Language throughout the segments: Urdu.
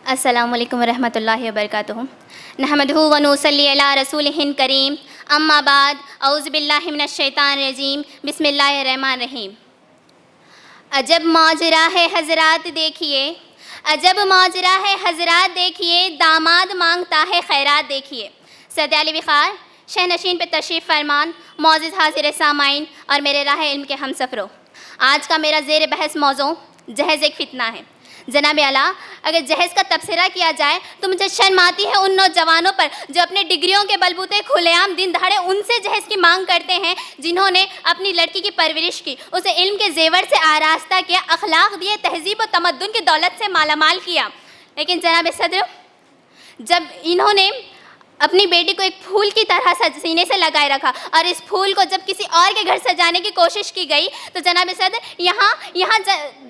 السلام علیکم ورحمۃ اللہ وبرکاتہ۔ نحمدہ و نصلی علی رسولہ کریم، اما بعد، اعوذ باللہ من الشیطان الرجیم، بسم اللہ الرحمن الرحیم۔ عجب ماجرا ہے حضرات دیکھیے، عجب ماجرا ہے حضرات دیکھیے، داماد مانگتا ہے خیرات دیکھیے۔ سید علی وقار شہ نشین پہ تشریف فرمان، معزز حاضر سامعین اور میرے راہ علم کے ہم سفروں، آج کا میرا زیر بحث موضوع جہیز ایک فتنہ ہے۔ جناب اعلیٰ، اگر جہیز کا تبصرہ کیا جائے تو مجھے شرم آتی ہے ان نوجوانوں پر جو اپنے ڈگریوں کے بلبوتے کھلے عام دن دہاڑے ان سے جہیز کی مانگ کرتے ہیں جنہوں نے اپنی لڑکی کی پرورش کی، اسے علم کے زیور سے آراستہ کیا، اخلاق دیے، تہذیب و تمدن کی دولت سے مالا مال کیا۔ لیکن جناب صدر، جب انہوں نے اپنی بیٹی کو ایک پھول کی طرح سینے سے لگائے رکھا اور اس پھول کو جب کسی اور کے گھر سجانے کی کوشش کی گئی تو جناب صدر یہاں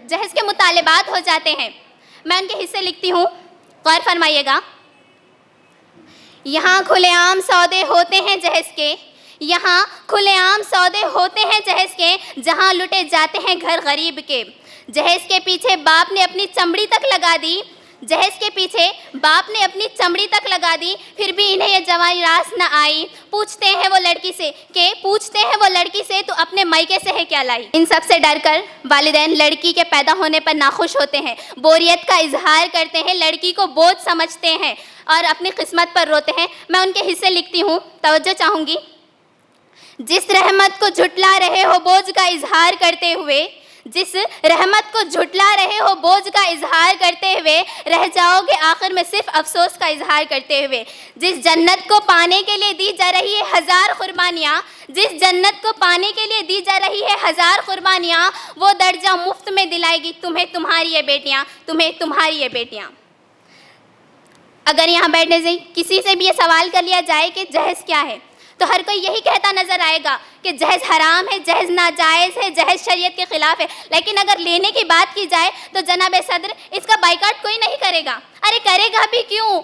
جہیز کے مطالبات ہو جاتے ہیں۔ میں ان کے حصے لکھتی ہوں، غور فرمائیے گا۔ یہاں کھلے عام سودے ہوتے ہیں جہیز کے، یہاں کھلے عام سودے ہوتے ہیں جہیز کے، جہاں لٹے جاتے ہیں گھر غریب کے۔ جہیز کے پیچھے باپ نے اپنی چمڑی تک لگا دی، جہیز کے پیچھے باپ نے اپنی چمڑی تک لگا دی، پھر بھی انہیں یہ جوانی راس نہ آئی۔ پوچھتے ہیں وہ لڑکی سے تو اپنے مائکے سے ہے کیا لائی۔ ان سب سے ڈر کر والدین لڑکی کے پیدا ہونے پر ناخوش ہوتے ہیں، بوریت کا اظہار کرتے ہیں، لڑکی کو بوجھ سمجھتے ہیں اور اپنی قسمت پر روتے ہیں۔ میں ان کے حصے لکھتی ہوں، توجہ چاہوں گی۔ جس رحمت کو جھٹلا رہے ہو بوجھ کا اظہار کرتے ہوئے، جس رحمت کو جھٹلا رہے ہو بوجھ کا اظہار کرتے ہوئے، رہ جاؤ گے آخر میں صرف افسوس کا اظہار کرتے ہوئے۔ جس جنت کو پانے کے لیے دی جا رہی ہے ہزار قربانیاں، جس جنت کو پانے کے لیے دی جا رہی ہے ہزار قربانیاں، وہ درجہ مفت میں دلائے گی تمہیں تمہاری یہ بیٹیاں، تمہیں تمہاری یہ بیٹیاں۔ اگر یہاں بیٹھنے سے کسی سے بھی یہ سوال کر لیا جائے کہ جہیز کیا ہے تو ہر کوئی یہی کہتا نظر آئے گا کہ جہیز حرام ہے، جہیز ناجائز ہے، جہیز شریعت کے خلاف ہے۔ لیکن اگر لینے کی بات کی جائے تو جناب صدر اس کا بائیکاٹ کوئی نہیں کرے گا۔ ارے کرے گا بھی کیوں؟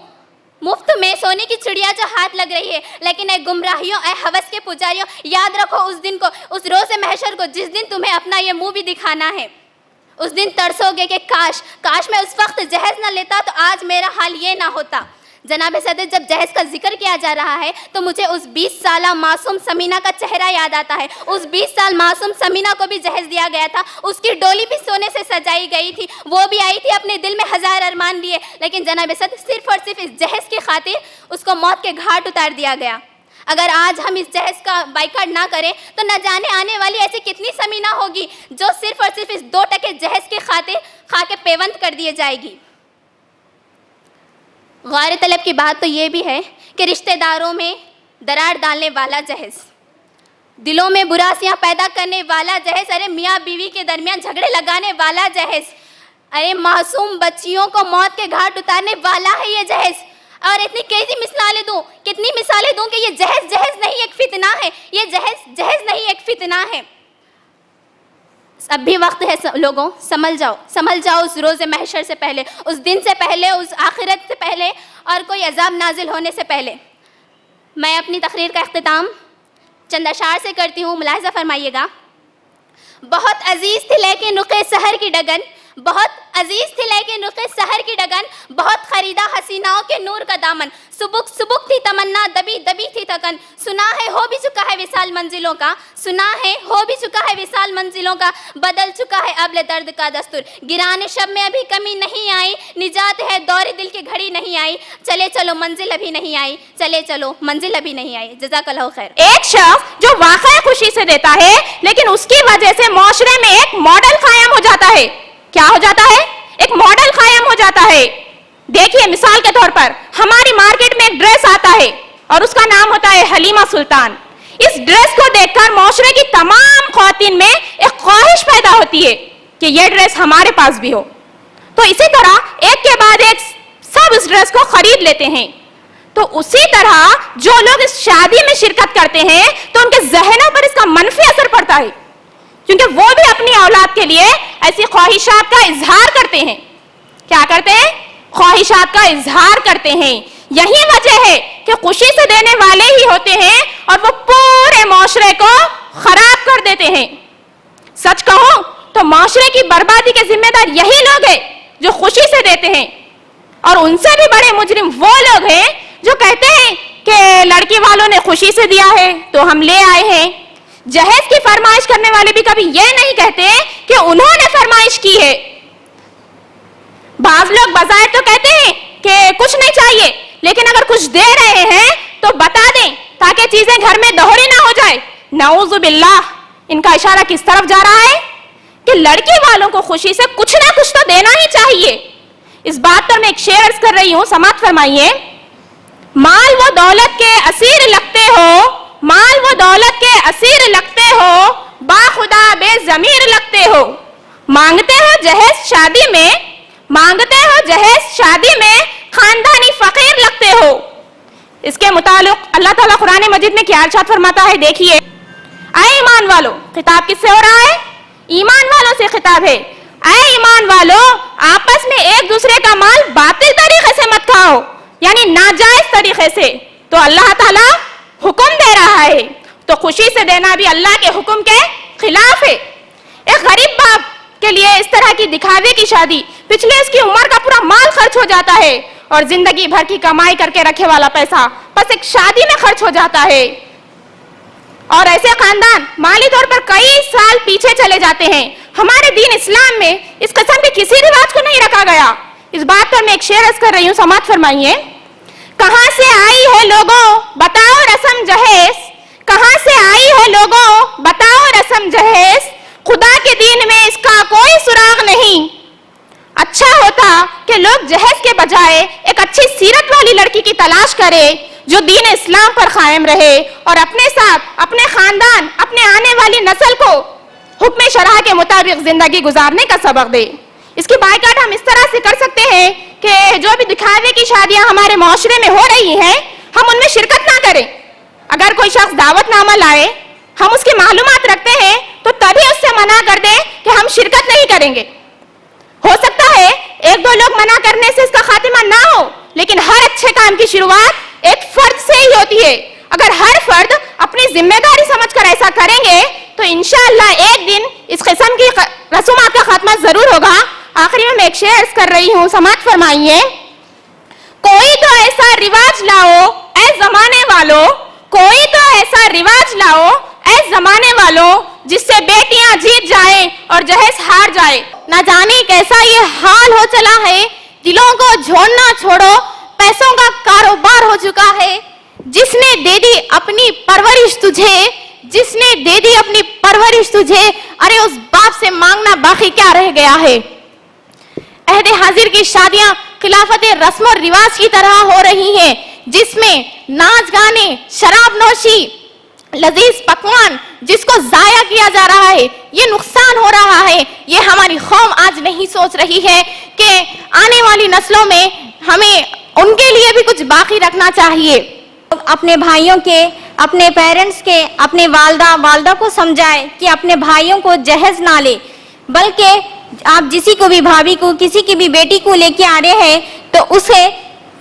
مفت میں سونے کی چڑیا جو ہاتھ لگ رہی ہے۔ لیکن اے گمراہیوں، اے ہوس کے پجاریوں، یاد رکھو اس دن کو، اس روز محشر کو جس دن تمہیں اپنا یہ منہ بھی دکھانا ہے۔ اس دن ترسو گے کہ کاش میں اس وقت جہیز نہ لیتا تو آج میرا حال یہ نہ ہوتا۔ جناب صدر، جب جہیز کا ذکر کیا جا رہا ہے تو مجھے اس 20 سالہ معصوم سمینہ کا چہرہ یاد آتا ہے۔ اس 20 سال معصوم سمینہ کو بھی جہیز دیا گیا تھا، اس کی ڈولی بھی سونے سے سجائی گئی تھی، وہ بھی آئی تھی اپنے دل میں ہزار ارمان لیے، لیکن جناب صدر صرف اور صرف اس جہیز کی خاطر اس کو موت کے گھاٹ اتار دیا گیا۔ اگر آج ہم اس جہیز کا بائیکاٹ نہ کریں تو نہ جانے آنے والی ایسی کتنی سمینہ ہوگی جو صرف اور صرف اس 2 ٹکے جہیز کی خاطر کھا کے پیوند کر دیے جائے گی۔ غور طلب کی بات تو یہ بھی ہے کہ رشتہ داروں میں درار ڈالنے والا جہیز، دلوں میں براسیاں پیدا کرنے والا جہیز، ارے میاں بیوی کے درمیان جھگڑے لگانے والا جہیز، ارے معصوم بچیوں کو موت کے گھاٹ اتارنے والا ہے یہ جہیز۔ اور اتنی کیسی کتنی مثالیں دوں کہ یہ جہیز نہیں ایک فتنہ ہے، یہ جہیز نہیں ایک فتنہ ہے۔ اب بھی وقت ہے لوگوں، سنبھل جاؤ اس روز محشر سے پہلے، اس دن سے پہلے، اس آخرت سے پہلے اور کوئی عذاب نازل ہونے سے پہلے۔ میں اپنی تقریر کا اختتام چند اشعار سے کرتی ہوں، ملاحظہ فرمائیے گا۔ بہت عزیز تھی لیکن رخ سحر کی ڈگن، بہت عزیز تھی لیکن رخ سحر کی ڈگن، بہت خریدا حسیناؤں کے نور کا دامن، سبک تھی تمنا، دبی تھی تھکن، سنا ہے ہو بھی چکا ہے وصال منزلوں کا، سنا ہے ہو بھی چکا ہے وصال منزلوں کا، بدل چکا ہے ابل درد کا دستور، گرانے شب میں ابھی کمی نہیں آئی، نجات ہے دور دل کی گھڑی نہیں آئی، چلے چلو منزل ابھی نہیں آئی، چلے چلو منزل ابھی نہیں آئی۔ جزاک اللہ خیر۔ ایک شخص جو واقعہ خوشی سے دیتا ہے لیکن اس کی وجہ سے معاشرے میں ایک ماڈل قائم ہو جاتا ہے۔ کیا ہو جاتا ہے؟ ایک ماڈل قائم ہو جاتا ہے۔ دیکھیے مثال کے طور پر ہماری مارکیٹ میں ایک ڈریس آتا ہے اور اس کا نام ہوتا ہے حلیمہ سلطان۔ اس ڈریس کو دیکھ کر معاشرے کی تمام خواتین میں ایک خواہش پیدا ہوتی ہے کہ یہ ڈریس ہمارے پاس بھی ہو۔ تو اسی طرح ایک کے بعد ایک سب اس ڈریس کو خرید لیتے ہیں۔ تو اسی طرح جو لوگ اس شادی میں شرکت کرتے ہیں تو ان کے ذہنوں پر اس کا منفی اثر پڑتا ہے، کیونکہ وہ بھی اپنی اولاد کے لیے ایسی خواہشات کا اظہار کرتے ہیں۔ کیا کرتے ہیں؟ خواہشات کا اظہار کرتے ہیں۔ یہی وجہ ہے کہ خوشی سے دینے والے ہی ہوتے ہیں اور وہ پورے معاشرے کو خراب کر دیتے ہیں۔ سچ کہوں تو معاشرے کی بربادی کے ذمہ دار یہی لوگ ہیں جو خوشی سے دیتے ہیں اور ان سے بھی بڑے مجرم وہ لوگ ہیں جو کہتے ہیں کہ لڑکی والوں نے خوشی سے دیا ہے تو ہم لے آئے ہیں. جہیز کی فرمائش کرنے والے بھی کبھی یہ نہیں کہتے کہ انہوں نے فرمائش کی ہے. بعض لوگ بظاہر تو کہتے ہیں کہ کچھ نہیں چاہیے، لیکن اگر کچھ دے رہے ہیں تو بتا دیں تاکہ چیزیں گھر میں دوہری نہ ہو جائے. نعوذ باللہ، ان کا اشارہ کس طرف جا رہا ہے کہ لڑکی والوں کو خوشی سے کچھ نہ کچھ تو دینا ہی چاہیے. اس بات پر میں ایک شعر عرض کر رہی ہوں، سماعت فرمائیے. مال و دولت کے اسیر لگتے ہو، مال و دولت کے اسیر لگتے ہو، با خدا بے ضمیر لگتے ہو. مانگتے ہو جہیز شادی میں، مانگتے ہو جہیز شادی میں، خاندانی فقیر لگتے ہو. اس کے متعلق اللہ تعالیٰ قرآن مجید میں کیا ارشاد فرماتا ہے، دیکھیے. اے ایمان والو، خطاب کس سے ہو رہا ہے؟ ایمان والوں سے خطاب ہے. اے ایمان والو، آپس میں ایک دوسرے کا مال باطل طریقے سے مت کھاؤ، یعنی ناجائز طریقے سے. تو اللہ تعالیٰ حکم دے رہا ہے، تو خوشی سے دینا بھی اللہ کے حکم کے خلاف ہے. ایک غریب باپ کے لیے اس طرح کی دکھاوے کی شادی، پچھلے اس کی عمر کا پورا مال خرچ ہو جاتا ہے اور زندگی بھر کی کمائی کر کے رکھے والا پیسہ بس ایک شادی میں خرچ ہو جاتا ہے. اور ایسے خاندان مالی طور پر کئی سال پیچھے چلے جاتے ہیں. ہمارے دین اسلام میں اس قسم کے کسی رواج کو نہیں رکھا گیا. اس بات پر میں ایک شعر عرض کر رہی ہوں، سماعت فرمائیے. کہاں سے آئی ہے لوگوں بتاؤ رسم جہیز، کہاں سے آئی ہے لوگوں بتاؤ رسم جہیز، خدا کے دین میں اس کا کوئی سراغ نہیں. اچھا ہوتا کہ لوگ جہیز کے بجائے ایک اچھی سیرت والی لڑکی کی تلاش کرے جو دین اسلام پر قائم رہے اور اپنے ساتھ اپنے خاندان، اپنے آنے والی نسل کو حکم شرع کے مطابق زندگی گزارنے کا سبق دے. اس کی بائیکاٹ ہم اس طرح سے کر سکتے ہیں کہ جو بھی دکھاوے کی شادیاں ہمارے معاشرے میں ہو رہی ہیں ہم ان میں شرکت نہ کریں. اگر کوئی شخص دعوت نامہ لائے، ہم اس کی معلومات رکھتے ہیں تو تبھی اس سے منع کر دیں کہ ہم شرکت نہیں کریں گے. ہو سکتا ہے ایک دو لوگ منع کرنے سے اس کا خاتمہ نہ ہو، لیکن ہر اچھے کام کی شروعات ایک فرد سے ہی ہوتی ہے. اگر ہر فرد اپنی ذمہ داری سمجھ کر ایسا کریں گے تو انشاءاللہ ایک دن اس قسم کی رسومات کا خاتمہ ضرور ہوگا. آخری میں ایک شعر عرض کر رہی ہوں، سماعت فرمائیے. کوئی تو ایسا رواج لاؤ اے زمانے والو، کوئی تو ایسا رواج لاؤ اے زمانے والو، جس سے بیٹیاں جیت جائیں اور جہیز ہار جائے. نہ جانے کیسا یہ حال ہو چلا ہے، دلوں کو جھوڑنا چھوڑو، پیسوں کا کاروبار ہو چکا ہے. جس نے دے دی اپنی پرورش تجھے، جس نے دے دی اپنی پرورش تجھے، ارے اس باپ سے مانگنا باقی کیا رہ گیا ہے. عہد حاضر کی شادیاں خلافت رسم و رواج کی طرح ہو رہی ہیں، جس میں ناچ گانے، شراب نوشی، لذیذ پکوان جس کو ضائع کیا جا رہا ہے، یہ نقصان ہو رہا ہے. یہ ہماری قوم آج نہیں سوچ رہی ہے کہ آنے والی نسلوں میں ہمیں ان کے لیے بھی کچھ باقی رکھنا چاہیے. اپنے بھائیوں کے، اپنے پیرنٹس کے، اپنے والدہ کو سمجھائے کہ اپنے بھائیوں کو جہیز نہ لے، بلکہ آپ جسی کو بھی بھابھی کو، کسی کی بھی بیٹی کو لے کے آ رہے ہیں تو اسے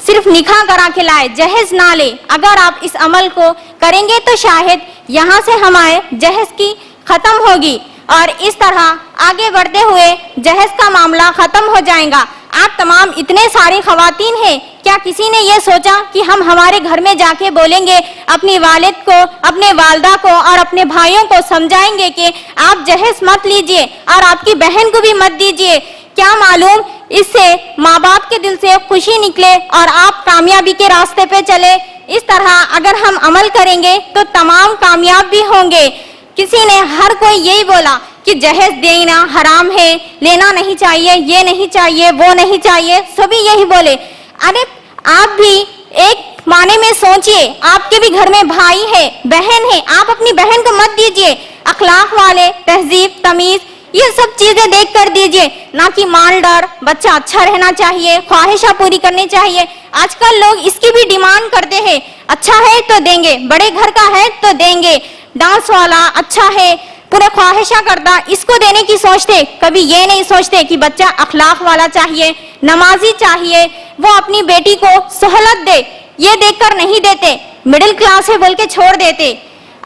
صرف نکاح کرا کے لائے، جہیز نہ لے. اگر آپ اس عمل کو کریں گے تو شاید یہاں سے ہمارے جہیز کی ختم ہوگی اور اس طرح آگے بڑھتے ہوئے جہیز کا معاملہ ختم ہو جائے گا. آپ تمام اتنے ساری خواتین ہیں، کیا کسی نے یہ سوچا کہ ہم ہمارے گھر میں جا کے بولیں گے اپنی والد کو، اپنے والدہ کو اور اپنے بھائیوں کو سمجھائیں گے کہ آپ جہیز مت لیجئے اور آپ کی بہن کو بھی مت دیجئے؟ کیا معلوم اس سے ماں باپ کے دل سے خوشی نکلے اور آپ کامیابی کے راستے پہ چلے. اس طرح اگر ہم عمل کریں گے تو تمام کامیاب بھی ہوں گے. کسی نے ہر کوئی یہی بولا کہ جہیز دینا حرام ہے، لینا نہیں چاہیے، یہ نہیں چاہیے، وہ نہیں چاہیے، سبھی یہی بولے. ارے آپ بھی ایک معنی میں سوچئے، آپ کے بھی گھر میں بھائی ہے، بہن ہے، آپ اپنی بہن کو مت دیجئے. اخلاق والے، تہذیب، تمیز، یہ سب چیزیں دیکھ کر دیجئے، نہ کہ مال ڈر. بچہ اچھا رہنا چاہیے، خواہشیں پوری کرنی چاہیے. آج کل لوگ اس کی بھی ڈیمانڈ کرتے ہیں، اچھا ہے تو دیں گے، بڑے گھر کا ہے تو دیں گے، ڈانس والا اچھا ہے، پورے خواہشہ کردہ، اس کو دینے کی سوچتے. کبھی یہ نہیں سوچتے کہ بچہ اخلاق والا چاہیے، نمازی چاہیے، وہ اپنی بیٹی کو سہولت دے. یہ دیکھ کر نہیں دیتے، مڈل کلاس ہے بول کے چھوڑ دیتے.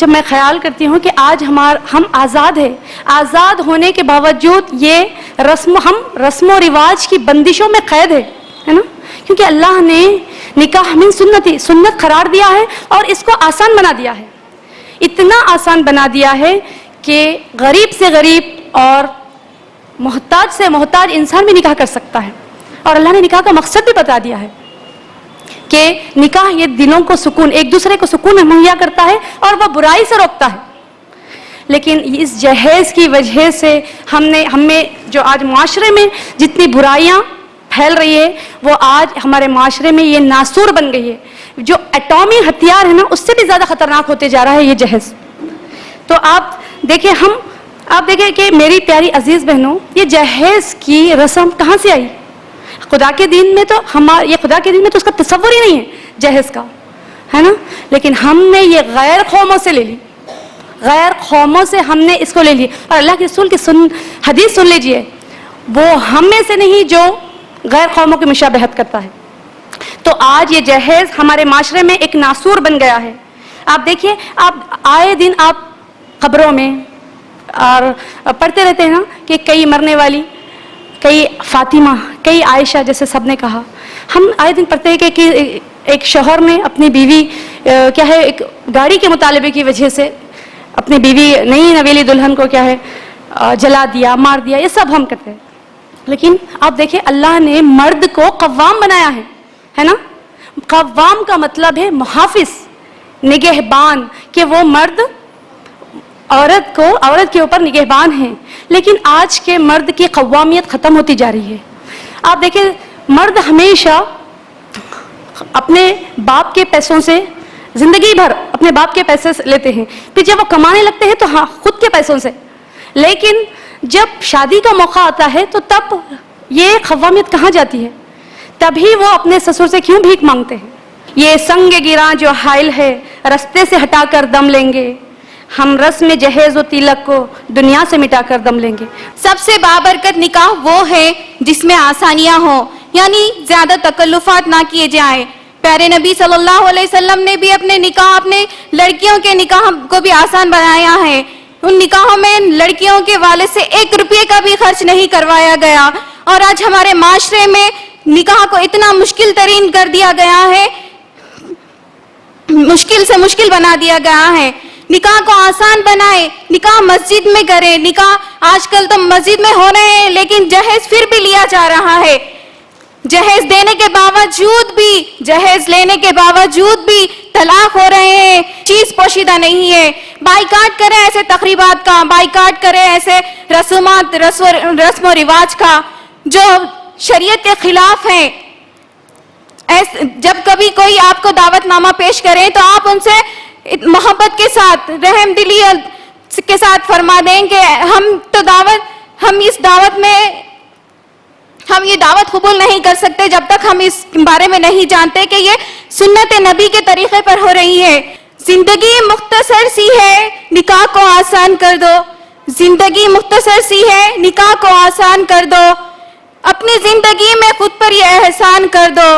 جب میں خیال کرتی ہوں کہ آج ہم آزاد ہیں، آزاد ہونے کے باوجود یہ رسم و رواج کی بندشوں میں قید ہے نا، کیونکہ اللہ نے نکاح من سنت قرار دیا ہے اور اس کو آسان بنا دیا ہے، اتنا آسان بنا دیا ہے کہ غریب سے غریب اور محتاج سے محتاج انسان بھی نکاح کر سکتا ہے، اور اللہ نے نکاح کا مقصد بھی بتا دیا ہے کہ نکاح یہ دلوں کو سکون، ایک دوسرے کو سکون مہیا کرتا ہے اور وہ برائی سے روکتا ہے۔ لیکن اس جہیز کی وجہ سے ہمیں جو آج معاشرے میں جتنی برائیاں پھیل رہی ہے، وہ آج ہمارے معاشرے میں یہ ناسور بن گئی ہے، جو ایٹمی ہتھیار ہے نا اس سے بھی زیادہ خطرناک ہوتے جا رہا ہے یہ جہیز۔ تو آپ دیکھیں کہ میری پیاری عزیز بہنوں، یہ جہیز کی رسم کہاں سے آئی؟ خدا کے دین میں تو خدا کے دین میں تو اس کا تصور ہی نہیں ہے جہیز کا، ہے نا، لیکن ہم نے یہ غیر قوموں سے لے لی، غیر قوموں سے ہم نے اس کو لے لی، اور اللہ کے رسول کی حدیث سن لیجئے، وہ ہم میں سے نہیں جو غیر قوموں کی مشابہت کرتا ہے۔ تو آج یہ جہیز ہمارے معاشرے میں ایک ناسور بن گیا ہے۔ آپ دیکھیے، آپ آئے دن آپ خبروں میں اور پڑھتے رہتے ہیں نا کہ کئی مرنے والی، کئی فاطمہ، کئی عائشہ، جیسے سب نے کہا، ہم آئے دن پڑھتے ہیں کہ ایک شوہر نے اپنی بیوی ایک گاڑی کے مطالبے کی وجہ سے اپنی بیوی نئی نویلی دلہن کو جلا دیا، مار دیا، یہ سب ہم کرتے ہیں۔ لیکن آپ دیکھیں اللہ نے مرد کو قوام بنایا ہے نا، قوام کا مطلب ہے محافظ، نگہبان، کہ وہ مرد عورت کے اوپر نگہبان ہیں۔ لیکن آج کے مرد کی قوامیت ختم ہوتی جا رہی ہے۔ آپ دیکھیں مرد ہمیشہ اپنے باپ کے پیسوں سے زندگی بھر اپنے باپ کے پیسے لیتے ہیں، پھر جب وہ کمانے لگتے ہیں تو ہاں خود کے پیسوں سے، لیکن جب شادی کا موقع آتا ہے تو تب یہ قوامیت کہاں جاتی ہے؟ تبھی وہ اپنے سسر سے کیوں بھیک مانگتے ہیں؟ یہ سنگ گراں جو حائل ہے رستے سے ہٹا کر دم لیں گے، ہم رسم جہیز و تلک کو دنیا سے مٹا کر دم لیں گے۔ سب سے بابرکت نکاح وہ ہے جس میں آسانیاں ہوں، یعنی زیادہ تکلفات نہ کیے جائیں۔ پیارے نبی صلی اللہ علیہ وسلم نے بھی اپنے لڑکیوں کے نکاح کو بھی آسان بنایا ہے۔ ان نکاحوں میں لڑکیوں کے والد سے 1 روپے کا بھی خرچ نہیں کروایا گیا، اور آج ہمارے معاشرے میں نکاح کو اتنا مشکل ترین کر دیا گیا ہے، مشکل سے مشکل بنا دیا گیا ہے۔ نکاح کو آسان بنائے، نکاح مسجد میں کرے، نکاح آج کل تو مسجد میں ہو رہے ہیں لیکن جہیز پھر بھی لیا جا رہا ہے، جہیز دینے کے باوجود بھی، جہیز لینے کے باوجود بھی طلاق ہو رہے ہیں، چیز پوشیدہ نہیں ہے۔ بائیکاٹ کریں ایسے تقریبات کا، بائیکاٹ کریں ایسے رسم و رواج کا جو شریعت کے خلاف ہیں۔ جب کبھی کوئی آپ کو دعوت نامہ پیش کریں تو آپ ان سے محبت کے ساتھ، رحم دلی کے ساتھ فرما دیں کہ ہم یہ دعوت قبول نہیں کر سکتے جب تک ہم اس بارے میں نہیں جانتے کہ یہ سنت نبی کے طریقے پر ہو رہی ہے۔ زندگی مختصر سی ہے، نکاح کو آسان کر دو، زندگی مختصر سی ہے، نکاح کو آسان کر دو، اپنی زندگی میں خود پر یہ احسان کر دو،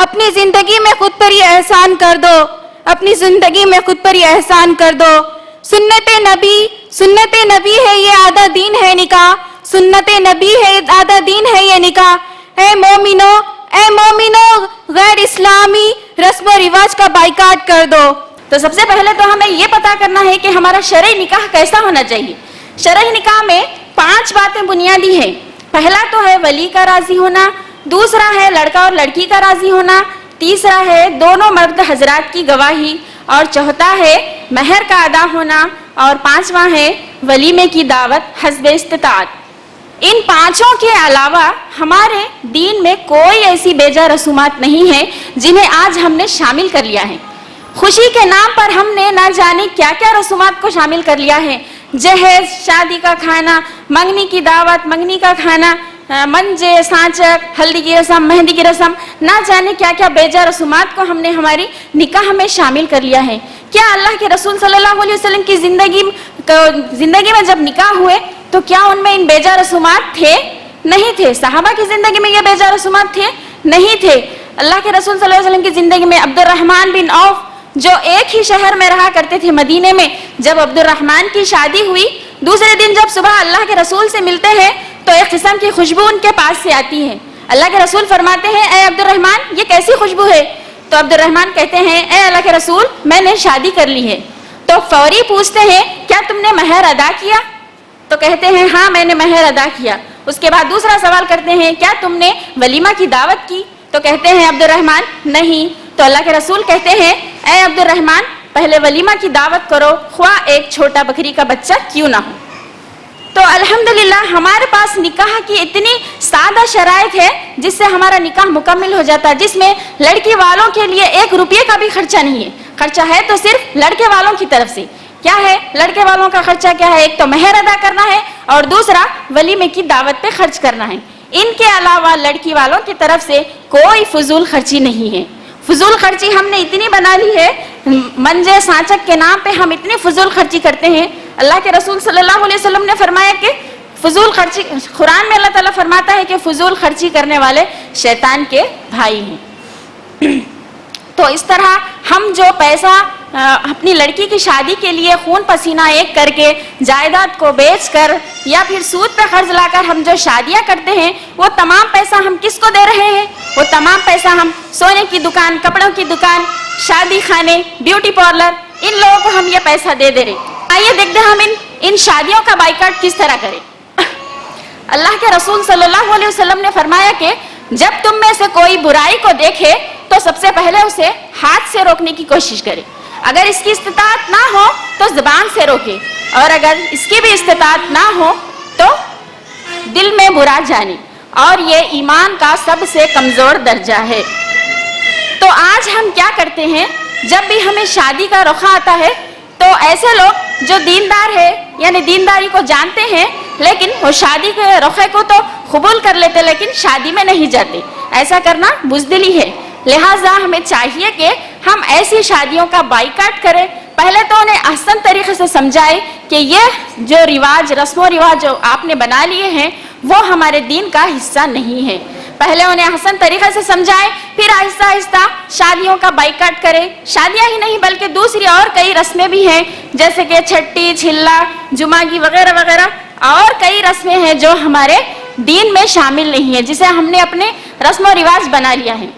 اپنی زندگی میں خود پر یہ احسان کر دو، اپنی زندگی میں خود پر یہ احسان کر دو۔ سنت نبی ہے، یہ آدھا دین ہے نکاح، سنت نبی ہے، آدھا دین ہے یہ نکاح۔ اے مومنو غیر اسلامی رسم و رواج کا بائیکاٹ کر دو۔ تو سب سے پہلے تو ہمیں یہ پتا کرنا ہے کہ ہمارا شرعی نکاح کیسا ہونا چاہیے۔ شرعی نکاح میں 5 باتیں بنیادی ہیں۔ پہلا تو ہے ولی کا راضی ہونا، دوسرا ہے لڑکا اور لڑکی کا راضی ہونا، تیسرا ہے دونوں مرد حضرات کی گواہی، اور چوتھا ہے مہر کا ادا ہونا، اور 5واں ہے ولیمے کی دعوت حسب استطاعت۔ ان 5 کے علاوہ ہمارے دین میں کوئی ایسی بیجا رسومات نہیں ہیں جنہیں آج ہم نے شامل کر لیا ہے۔ خوشی کے نام پر ہم نے نہ جانے کیا کیا رسومات کو شامل کر لیا ہے، جہیز، شادی کا کھانا، منگنی کی دعوت، منگنی کا کھانا، منجے، سانچک، ہلدی کی رسم، مہندی کی رسم، نہ جانے کیا کیا بیجا رسومات کو ہم نے ہماری نکاح میں شامل کر لیا ہے۔ کیا اللہ کے رسول صلی اللہ علیہ وسلم کی زندگی میں جب نکاح ہوئے تو کیا ان میں ان بیجا رسومات تھے؟ نہیں تھے۔ صحابہ کی زندگی میں یہ بیجا رسومات تھے؟ نہیں تھے۔ اللہ کے رسول صلی اللہ علیہ وسلم کی زندگی میں عبد الرحمن بن عوف جو ایک ہی شہر میں رہا کرتے تھے، مدینے میں، جب عبد الرحمن کی شادی ہوئی، دوسرے دن جب صبح اللہ کے رسول سے ملتے ہیں تو ایک قسم کی خوشبو ان کے پاس سے آتی ہے۔ اللہ کے رسول فرماتے ہیں اے عبد الرحمن یہ کیسی خوشبو ہے؟ تو عبد الرحمن کہتے ہیں اے اللہ کے رسول میں نے شادی کر لی ہے۔ تو فوری پوچھتے ہیں کیا تم نے مہر ادا کیا؟ تو کہتے ہیں ہاں میں نے مہر ادا کیا۔ اس کے بعد دوسرا سوال کرتے ہیں کیا تم نے ولیمہ کی دعوت کی؟ تو کہتے ہیں عبد الرحمن نہیں۔ تو اللہ کے رسول کہتے ہیں اے عبد الرحمن پہلے ولیمہ کی دعوت کرو، خواہ ایک چھوٹا بکری کا بچہ کیوں نہ ہو۔ تو الحمدللہ ہمارے پاس نکاح کی اتنی سادہ شرائط ہے جس سے ہمارا نکاح مکمل ہو جاتا ہے، جس میں لڑکی والوں کے لیے 1 روپیے کا بھی خرچہ نہیں ہے۔ خرچہ ہے تو صرف لڑکے والوں کی طرف سے۔ کیا ہے لڑکے والوں کا خرچہ؟ کیا ہے؟ ایک تو مہر ادا کرنا ہے اور دوسرا ولیمے کی دعوت پہ خرچ کرنا ہے۔ ان کے علاوہ لڑکی والوں کی طرف سے کوئی فضول خرچی نہیں ہے۔ فضول خرچی ہم نے اتنی بنا لی ہے، منجے سانچک کے نام پہ ہم اتنی فضول خرچی کرتے ہیں۔ اللہ کے رسول صلی اللہ علیہ وسلم نے فرمایا کہ فضول خرچی، قرآن میں اللہ تعالیٰ فرماتا ہے کہ فضول خرچی کرنے والے شیطان کے بھائی ہیں۔ تو اس طرح ہم جو پیسہ اپنی لڑکی کی شادی کے لیے خون پسینہ ایک کر کے جائیداد کو بیچ کر یا پھر سود پہ قرض لا کر ہم جو شادیاں کرتے ہیں، وہ تمام پیسہ ہم کس کو دے رہے ہیں؟ وہ تمام پیسہ ہم سونے کی دکان، کپڑوں کی دکان، شادی خانے، بیوٹی پارلر، ان لوگوں کو ہم یہ پیسہ دے رہے۔ آئیے دیکھتے ہیں ہم ان شادیوں کا بائیکاٹ کس طرح کریں۔ اللہ کے رسول صلی اللہ علیہ وسلم نے فرمایا کہ جب تم میں سے کوئی برائی کو دیکھے تو سب سے پہلے اسے ہاتھ سے روکنے کی کوشش کرے، اگر اس کی استطاعت نہ ہو تو زبان سے روکے، اور اگر اس کی بھی استطاعت نہ ہو تو دل میں برا جانے، اور یہ ایمان کا سب سے کمزور درجہ ہے۔ تو آج ہم کیا کرتے ہیں؟ جب بھی ہمیں شادی کا رخا آتا ہے تو ایسے لوگ جو دیندار ہے یعنی دینداری کو جانتے ہیں لیکن وہ شادی کے رخے کو تو قبول کر لیتے لیکن شادی میں نہیں جاتے، ایسا کرنا بزدلی ہے۔ لہٰذا ہمیں چاہیے کہ ہم ایسی شادیوں کا بائیکاٹ کریں۔ پہلے تو انہیں احسن طریقے سے سمجھائے کہ یہ جو رواج، رسم و رواج جو آپ نے بنا لیے ہیں وہ ہمارے دین کا حصہ نہیں ہے۔ پہلے انہیں احسن طریقے سے سمجھائے، پھر آہستہ آہستہ شادیوں کا بائیکاٹ کرے۔ شادیاں ہی نہیں بلکہ دوسری اور کئی رسمیں بھی ہیں جیسے کہ چھٹی، چھلا، جمعگی وغیرہ وغیرہ، اور کئی رسمیں ہیں جو ہمارے دین میں شامل نہیں ہیں، جسے ہم نے اپنے رسم و رواج بنا لیا ہے۔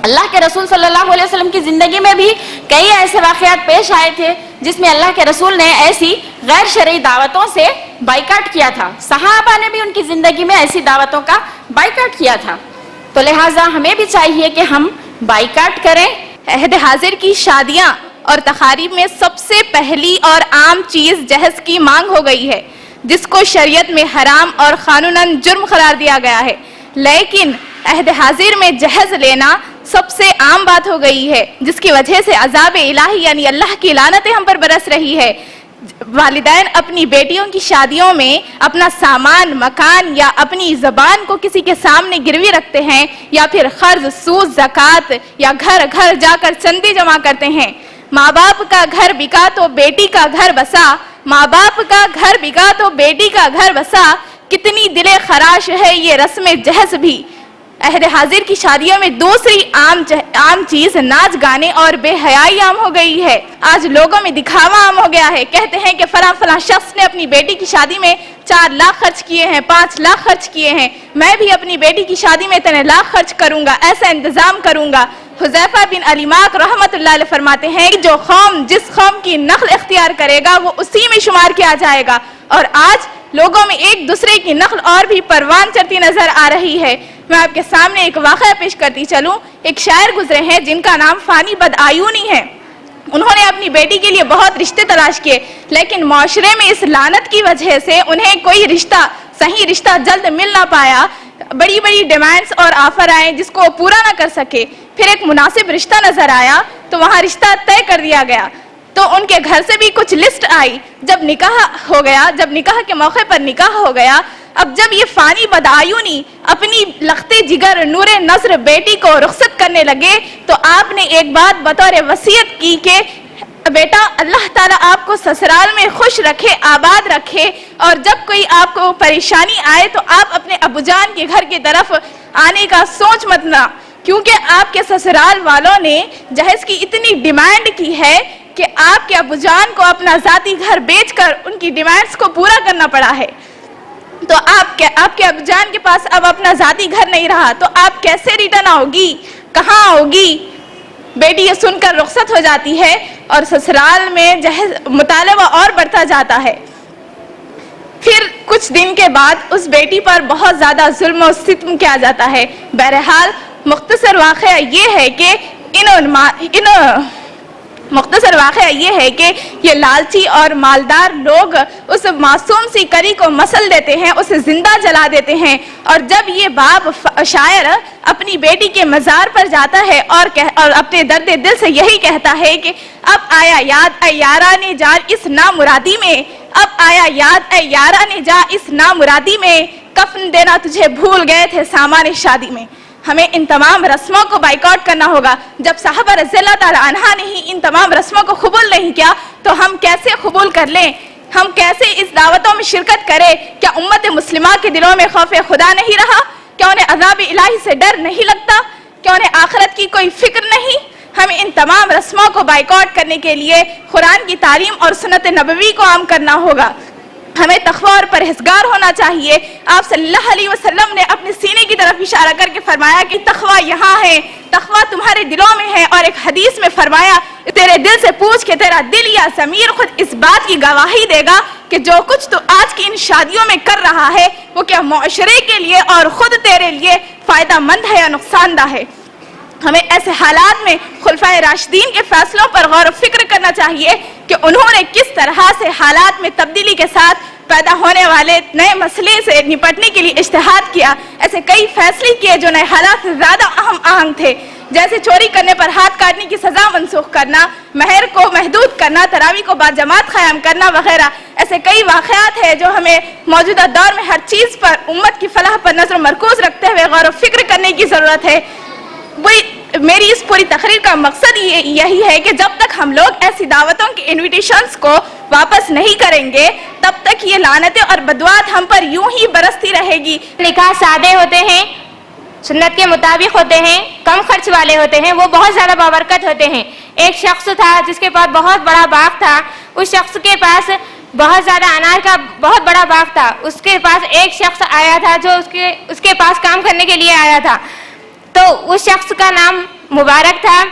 اللہ کے رسول صلی اللہ علیہ وسلم کی زندگی میں بھی کئی ایسے واقعات پیش آئے تھے جس میں اللہ کے رسول نے ایسی غیر شرعی دعوتوں سے بائیکاٹ کیا تھا۔ صحابہ نے بھی ان کی زندگی میں ایسی دعوتوں کا بائیکاٹ کیا تھا۔ تو لہٰذا ہمیں بھی چاہیے کہ ہم بائیکاٹ کریں۔ عہد حاضر کی شادیاں اور تقاریب میں سب سے پہلی اور عام چیز جہیز کی مانگ ہو گئی ہے، جس کو شریعت میں حرام اور قانوناً جرم قرار دیا گیا ہے، لیکن عہد حاضر میں جہیز لینا سب سے عام بات ہو گئی ہے، جس کی وجہ سے عذاب الہی یعنی اللہ کی لعنتیں ہم پر برس رہی ہے۔ والدین اپنی بیٹیوں کی شادیوں میں اپنا سامان، مکان یا اپنی زبان کو کسی کے سامنے گروی رکھتے ہیں، یا پھر قرض، سود، زکوٰۃ یا گھر گھر جا کر چندے جمع کرتے ہیں۔ ماں باپ کا گھر بکا تو بیٹی کا گھر بسا، ماں باپ کا گھر بکا تو بیٹی کا گھر بسا، کتنی دل خراش ہے یہ رسم جہیز بھی۔ عہد حاضر کی شادیوں میں دوسری عام چیز ناچ گانے اور بے حیائی عام ہو گئی ہے۔ آج لوگوں میں دکھاوا عام ہو گیا ہے، کہتے ہیں کہ فلاں شخص نے اپنی بیٹی کی شادی میں 4 لاکھ خرچ کیے ہیں، 5 لاکھ خرچ کیے ہیں، میں بھی اپنی بیٹی کی شادی میں اتنے لاکھ خرچ کروں گا، ایسا انتظام کروں گا۔ حذیفہ بن علیماک رحمت اللہ علیہ فرماتے ہیں کہ جو قوم جس قوم کی نقل اختیار کرے گا وہ اسی میں شمار کیا جائے گا، اور آج لوگوں میں ایک دوسرے کی نقل اور بھی پروان چڑھتی نظر آ رہی ہے۔ میں آپ کے سامنے ایک واقعہ پیش کرتی چلوں۔ ایک شاعر گزرے ہیں جن کا نام فانی بدآیونی ہے۔ انہوں نے اپنی بیٹی کے لیے بہت رشتے تلاش کیے، لیکن معاشرے میں اس لعنت کی وجہ سے انہیں کوئی صحیح رشتہ جلد مل نہ پایا۔ بڑی بڑی ڈیمانڈز اور آفر آئے جس کو پورا نہ کر سکے۔ پھر ایک مناسب رشتہ نظر آیا تو وہاں رشتہ طے کر دیا گیا۔ تو ان کے گھر سے بھی کچھ لسٹ آئی۔ جب نکاح کے موقع پر نکاح ہو گیا، اب جب یہ فانی بدآیونی اپنی لختے جگر نور نظر بیٹی کو رخصت کرنے لگے تو آپ نے ایک بات بطور وصیت کی کہ بیٹا اللہ تعالیٰ آپ کو سسرال میں خوش رکھے، آباد رکھے، اور جب کوئی آپ کو پریشانی آئے تو آپ اپنے ابو جان کے گھر کی طرف آنے کا سوچ مت نہ، کیونکہ آپ کے سسرال والوں نے جہیز کی اتنی ڈیمانڈ کی ہے کہ آپ کے ابو جان کو اپنا ذاتی گھر بیچ کر ان کی ڈیمانڈز کو پورا کرنا پڑا ہے، تو آپ کے ابو جان کے پاس اب اپنا ذاتی گھر نہیں رہا، تو آپ کیسے ریٹرن آؤ گی، کہاں آؤ گی؟ بیٹی یہ سن کر رخصت ہو جاتی ہے اور سسرال میں مطالبہ اور بڑھتا جاتا ہے۔ پھر کچھ دن کے بعد اس بیٹی پر بہت زیادہ ظلم و ستم کیا جاتا ہے۔ بہرحال مختصر واقعہ یہ ہے کہ یہ لالچی اور مالدار لوگ اس معصوم سی کری کو مسل دیتے ہیں، اسے زندہ جلا دیتے ہیں، اور جب یہ باپ شاعر اپنی بیٹی کے مزار پر جاتا ہے اور اپنے درد دل سے یہی کہتا ہے کہ اب آیا یاد اے یاران جان اس نامرادی میں، اب آیا یاد اے یاران جان اس نامرادی میں، کفن دینا تجھے بھول گئے تھے سامان شادی میں۔ ہمیں ان تمام رسموں کو بائیکاٹ کرنا ہوگا۔ جب صحابہ رضی اللہ تعالی عنہ نے ہی ان تمام رسموں کو قبول نہیں کیا تو ہم کیسے قبول کر لیں؟ ہم کیسے اس دعوتوں میں شرکت کریں؟ کیا امت مسلمہ کے دلوں میں خوف خدا نہیں رہا؟ کیا انہیں عذاب الہی سے ڈر نہیں لگتا؟ کیا انہیں آخرت کی کوئی فکر نہیں؟ ہمیں ان تمام رسموں کو بائیکاٹ کرنے کے لیے قرآن کی تعلیم اور سنت نبوی کو عام کرنا ہوگا۔ ہمیں تقوی اور پرہیزگار ہونا چاہیے۔ آپ صلی اللہ علیہ وسلم نے اپنے سینے کی طرف اشارہ کر کے فرمایا کہ تقوی یہاں ہے، تقوی تمہارے دلوں میں ہے، اور ایک حدیث میں فرمایا تیرے دل سے پوچھ کہ تیرا دل یا ضمیر خود اس بات کی گواہی دے گا کہ جو کچھ تو آج کی ان شادیوں میں کر رہا ہے وہ کیا معاشرے کے لیے اور خود تیرے لیے فائدہ مند ہے یا نقصان دہ ہے۔ ہمیں ایسے حالات میں خلفائے راشدین کے فیصلوں پر غور و فکر کرنا چاہیے کہ انہوں نے کس طرح سے حالات میں تبدیلی کے ساتھ پیدا ہونے والے نئے مسئلے سے نپٹنے کے لیے اجتہاد کیا۔ ایسے کئی فیصلے کیے جو نئے حالات سے زیادہ اہم آہنگ تھے، جیسے چوری کرنے پر ہاتھ کاٹنے کی سزا منسوخ کرنا، مہر کو محدود کرنا، تراویح کو باجماعت قیام کرنا وغیرہ۔ ایسے کئی واقعات ہیں جو ہمیں موجودہ دور میں ہر چیز پر امت کی فلاح پر نظر مرکوز رکھتے ہوئے غور و فکر کرنے کی ضرورت ہے۔ میری اس پوری تقریر کا مقصد یہی ہے کہ جب تک ہم لوگ ایسی دعوتوں کے انویٹیشنز کو واپس نہیں کریں گے تب تک یہ لعنتیں اور بدعات ہم پر یوں ہی برستی رہے گی۔ نکاح سادے ہوتے ہیں، سنت کے مطابق ہوتے ہیں، کم خرچ والے ہوتے ہیں، وہ بہت زیادہ بابرکت ہوتے ہیں۔ ایک شخص تھا جس کے پاس بہت بڑا باغ تھا، اس شخص کے پاس بہت زیادہ انار کا بہت بڑا باغ تھا۔ اس کے پاس ایک شخص آیا تھا جو اس کے پاس کام کرنے کے لیے آیا تھا، تو اس شخص کا نام مبارک تھا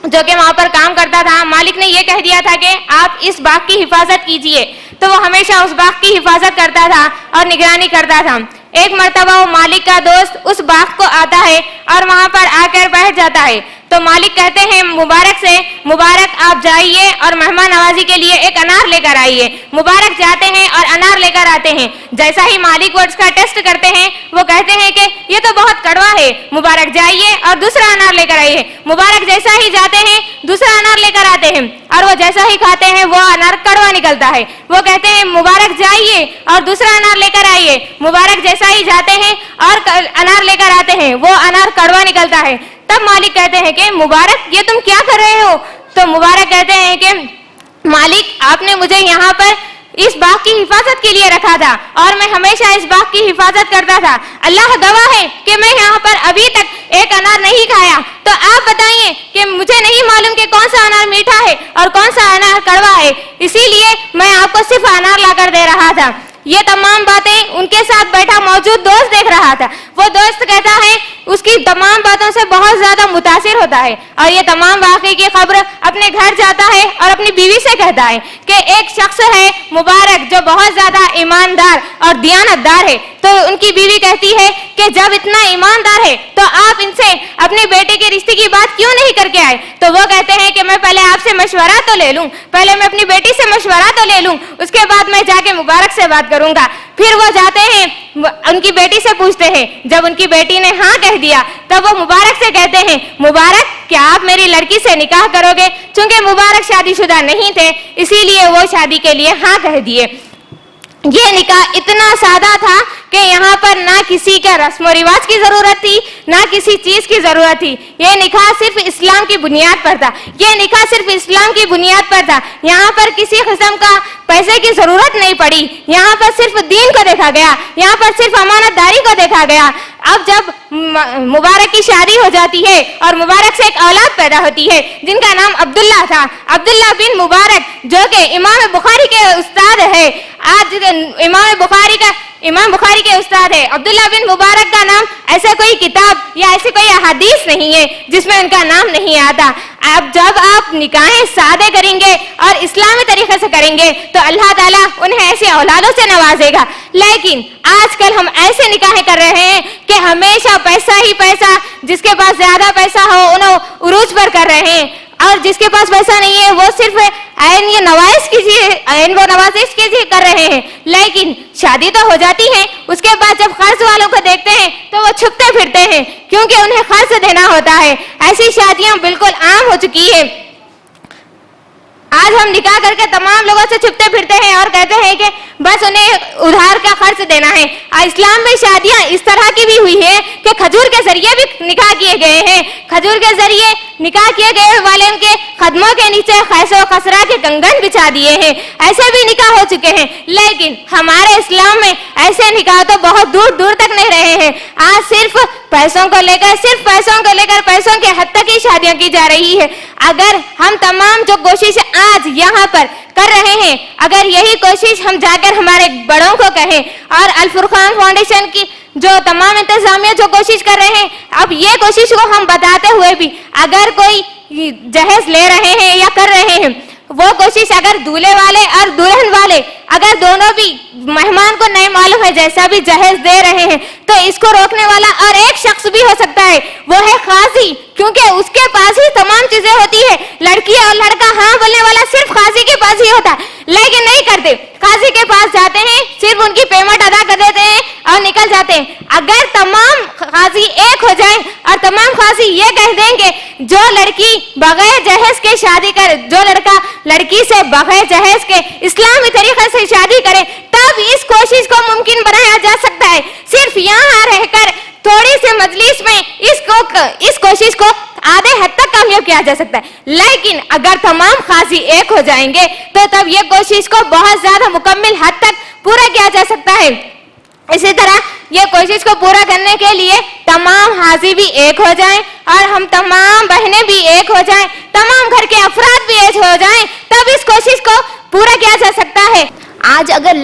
جو کہ وہاں پر کام کرتا تھا۔ مالک نے یہ کہہ دیا تھا کہ آپ اس باغ کی حفاظت کیجئے، تو وہ ہمیشہ اس باغ کی حفاظت کرتا تھا اور نگرانی کرتا تھا۔ ایک مرتبہ وہ مالک کا دوست اس باغ کو آتا ہے اور وہاں پر آ کر بیٹھ جاتا ہے، تو مالک کہتے ہیں مبارک سے، مبارک آپ جائیے اور مہمان نوازی کے لیے ایک انار لے کر آئیے۔ مبارک جاتے ہیں اور انار لے کر آتے ہیں۔ جیسا ہی مالک وہ اس کا ٹیسٹ کرتے ہیں وہ کہتے ہیں کہ یہ تو بہت کڑوا ہے، مبارک جائیے اور دوسرا انار لے کر آئیے۔ مبارک جیسا ہی جاتے ہیں دوسرا انار لے کر آتے ہیں، اور وہ جیسا ہی کھاتے ہیں وہ انار کڑوا نکلتا ہے۔ وہ کہتے ہیں مبارک جائیے اور دوسرا انار لے کر آئیے۔ مبارک جیسا ہی جاتے ہیں اور انار لے کر آتے ہیں، وہ انار کڑوا نکلتا ہے۔ تب مالک کہتے ہیں کہ مبارک یہ تم کیا کر رہے ہو؟ تو مبارک کہتے ہیں کہ مالک آپ نے مجھے یہاں پر اس باغ کی حفاظت کے لیے رکھا تھا اور میں ہمیشہ اس باغ کی حفاظت کرتا تھا۔ اللہ گواہ ہے کہ میں یہاں پر ابھی تک ایک انار نہیں کھایا، تو آپ بتائیے کہ مجھے نہیں معلوم کہ کون سا انار میٹھا ہے اور کون سا انار کڑوا ہے، اسی لیے میں آپ کو صرف انار لا کر دے رہا تھا۔ یہ تمام باتیں ان کے ساتھ بیٹھا موجود دوست دیکھ رہا تھا۔ وہ دوست کہتا ہے اس کی تمام باتوں سے بہت زیادہ متاثر ہوتا ہے اور یہ تمام واقعے کی خبر اپنے گھر جاتا ہے اور اپنی بیوی سے کہتا ہے کہ ایک شخص ہے مبارک جو بہت زیادہ ایماندار اور دیانتدار ہے۔ تو ان کی بیوی کہتی ہے کہ جب اتنا ایماندار ہے تو آپ ان سے اپنے بیٹے کے رشتے کی بات کیوں نہیں کر کے آئے؟ تو وہ کہتے ہیں کہ میں پہلے آپ سے مشورہ تو لے لوں، پہلے میں اپنی بیٹی سے مشورہ تو لے لوں، اس کے بعد میں جا کے مبارک سے بات کروں گا۔ پھر وہ جاتے ہیں ان کی بیٹی سے پوچھتے ہیں، جب ان کی بیٹی نے ہاں کہہ دیا تب وہ مبارک سے کہتے ہیں مبارک کیا آپ میری لڑکی سے نکاح کرو گے؟ چونکہ مبارک شادی شدہ نہیں تھے اسی لیے وہ شادی کے لیے ہاں کہہ دیے۔ یہ نکاح اتنا سادہ تھا کہ یہاں پر نہ کسی کا رسم و رواج کی ضرورت تھی نہ کسی چیز کی ضرورت تھی۔ یہ نکاح صرف اسلام کی بنیاد پر تھا، یہ نکاح صرف اسلام کی بنیاد پر تھا۔ یہاں پر کسی قسم کا پیسے کی ضرورت نہیں پڑی، یہاں پر صرف دین کو دیکھا گیا، یہاں پر صرف امانت داری کو دیکھا گیا۔ اب جب مبارک کی شادی ہو جاتی ہے اور مبارک سے ایک اولاد پیدا ہوتی ہے جن کا نام عبداللہ تھا، عبداللہ بن مبارک، جو کہ امام بخاری کے استاد ہے، آج امام بخاری کے استاد ہے۔ عبداللہ بن مبارک کا نام ایسے کوئی کتاب یا ایسی کوئی احادیث نہیں ہے جس میں ان کا نام نہیں آتا۔ اب جب آپ نکاحیں سادے کریں گے اور اسلامی طریقے سے کریں گے تو اللہ تعالیٰ انہیں ایسی اولادوں سے نوازے گا، لیکن آج کل ہم ایسے نکاحیں کر رہے ہیں کہ ہمیشہ پیسہ ہی پیسہ، جس کے پاس زیادہ پیسہ ہو انہوں عروج پر کر رہے ہیں، اور جس کے پاس پیسہ نہیں ہے وہ صرف نوازش کیجیے کر رہے ہیں، لیکن شادی تو ہو جاتی ہے، اس کے بعد جب قرض والوں کو دیکھتے ہیں تو وہ چھپتے پھرتے ہیں کیونکہ انہیں قرض دینا ہوتا ہے۔ ایسی شادیاں بالکل عام ہو چکی ہے۔ آج ہم نکاح کر کے تمام لوگوں سے چھپتے پھرتے ہیں اور کہتے ہیں کہ بس انہیں ادھار کا خرچ دینا ہے۔ اسلام میں شادیاں اس طرح کی بھی ہوئی ہے کہ کھجور کے ذریعے بھی نکاح کیے گئے ہیں، کھجور کے ذریعے نکاح کیے گئے والے ان کے قدموں کے نیچے خیس و خسرہ کے کنگن بچھا دیے ہیں، ایسے بھی نکاح ہو چکے ہیں، لیکن ہمارے اسلام میں ایسے نکاح تو بہت دور دور تک نہیں رہے ہیں۔ آج صرف پیسوں کو لے کر پیسوں کے حد تک ہی شادیاں کی جا رہی ہے۔ اگر ہم تمام جو کوشش آج یہاں پر کر رہے ہیں، اگر یہی کوشش ہم جا کر ہمارے بڑوں کو کہیں، اور الفرقان فاؤنڈیشن کی جو تمام انتظامیہ جو کوشش کر رہے ہیں، اب یہ کوشش کو ہم بتاتے ہوئے بھی اگر کوئی جہیز لے رہے ہیں یا کر رہے ہیں، وہ کوشش اگر دولہے والے اور دلہن والے اگر دونوں بھی مہمان کو نہیں معلوم ہے جیسا بھی جہیز دے رہے ہیں، تو اس کو روکنے والا اور ایک شخص بھی ہو سکتا ہے، وہ ہے قاضی، کیونکہ اس کے پاس ہی تمام چیزیں ہوتی ہے۔ لڑکی اور لڑکا ہاں بولنے والا صرف قاضی کے پاس ہی ہوتا ہے، لیکن نہیں کرتے، قاضی کے پاس جاتے ہیں، صرف ان کی پیمنٹ ادا کر دیتے ہیں اور نکل جاتے ہیں۔ اگر تمام قاضی ایک ہو جائیں اور تمام قاضی یہ کہہ دیں کہ جو لڑکی بغیر جہیز کے شادی کرے، جو لڑکا لڑکی سے بغیر جہیز کے اسلامی طریقے سے شادی کرے، تب اس کوشش کو ممکن بنایا جا سکتا ہے۔ صرف یہاں رہ کر تھوڑی سی مجلس میں اس کوشش کو آدھے حد تک کامیاب کیا جا سکتا ہے، لیکن اگر تمام قاضی ایک ہو جائیں گے تو تب یہ کوشش کو بہت زیادہ مکمل حد تک پورا کیا جا سکتا ہے۔ اسی طرح یہ کوشش کو پورا کرنے کے لیے تمام حاضی بھی ایک ہو جائیں اور ہم تمام بہنیں بھی ایک ہو جائیں، تمام گھر کے افراد بھی ایک ہو جائیں، تب اس کوشش کو پورا کیا جا سکتا ہے۔ آج اگر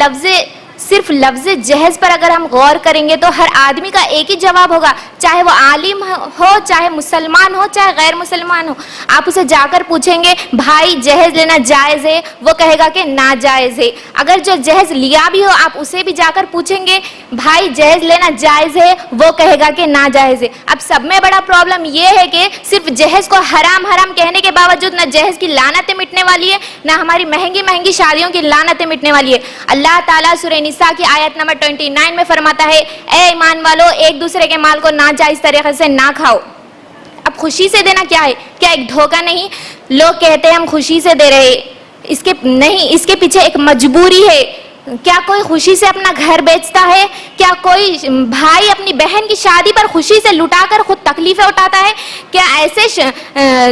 صرف لفظ جہیز پر اگر ہم غور کریں گے تو ہر آدمی کا ایک ہی جواب ہوگا، چاہے وہ عالم ہو، چاہے مسلمان ہو، چاہے غیر مسلمان ہو۔ آپ اسے جا کر پوچھیں گے بھائی جہیز لینا جائز ہے، وہ کہے گا کہ ناجائز ہے۔ اگر جو جہیز لیا بھی ہو آپ اسے بھی جا کر پوچھیں گے بھائی جہیز لینا جائز ہے، وہ کہے گا کہ ناجائز ہے۔ اب سب میں بڑا پرابلم یہ ہے کہ صرف جہیز کو حرام حرام کہنے کے باوجود نہ جہیز کی لعنتیں مٹنے والی ہے، نہ ہماری مہنگی شادیوں کی لعنتیں مٹنے والی ہے۔ اللہ تعالیٰ سورہ نساء کی آیت نمبر 29 میں فرماتا ہے اے ایمان والو ایک دوسرے کے مال کو ناجائز طریقے سے نہ کھاؤ۔ اب خوشی سے دینا کیا ہے؟ کیا ایک دھوکہ نہیں؟ لوگ کہتے ہیں ہم خوشی سے دے رہے، اس کے پیچھے ایک مجبوری ہے۔ کیا کوئی خوشی سے اپنا گھر بیچتا ہے؟ کیا کوئی بھائی اپنی بہن کی شادی پر خوشی سے لٹا کر خود تکلیفیں اٹھاتا ہے؟ کیا ایسے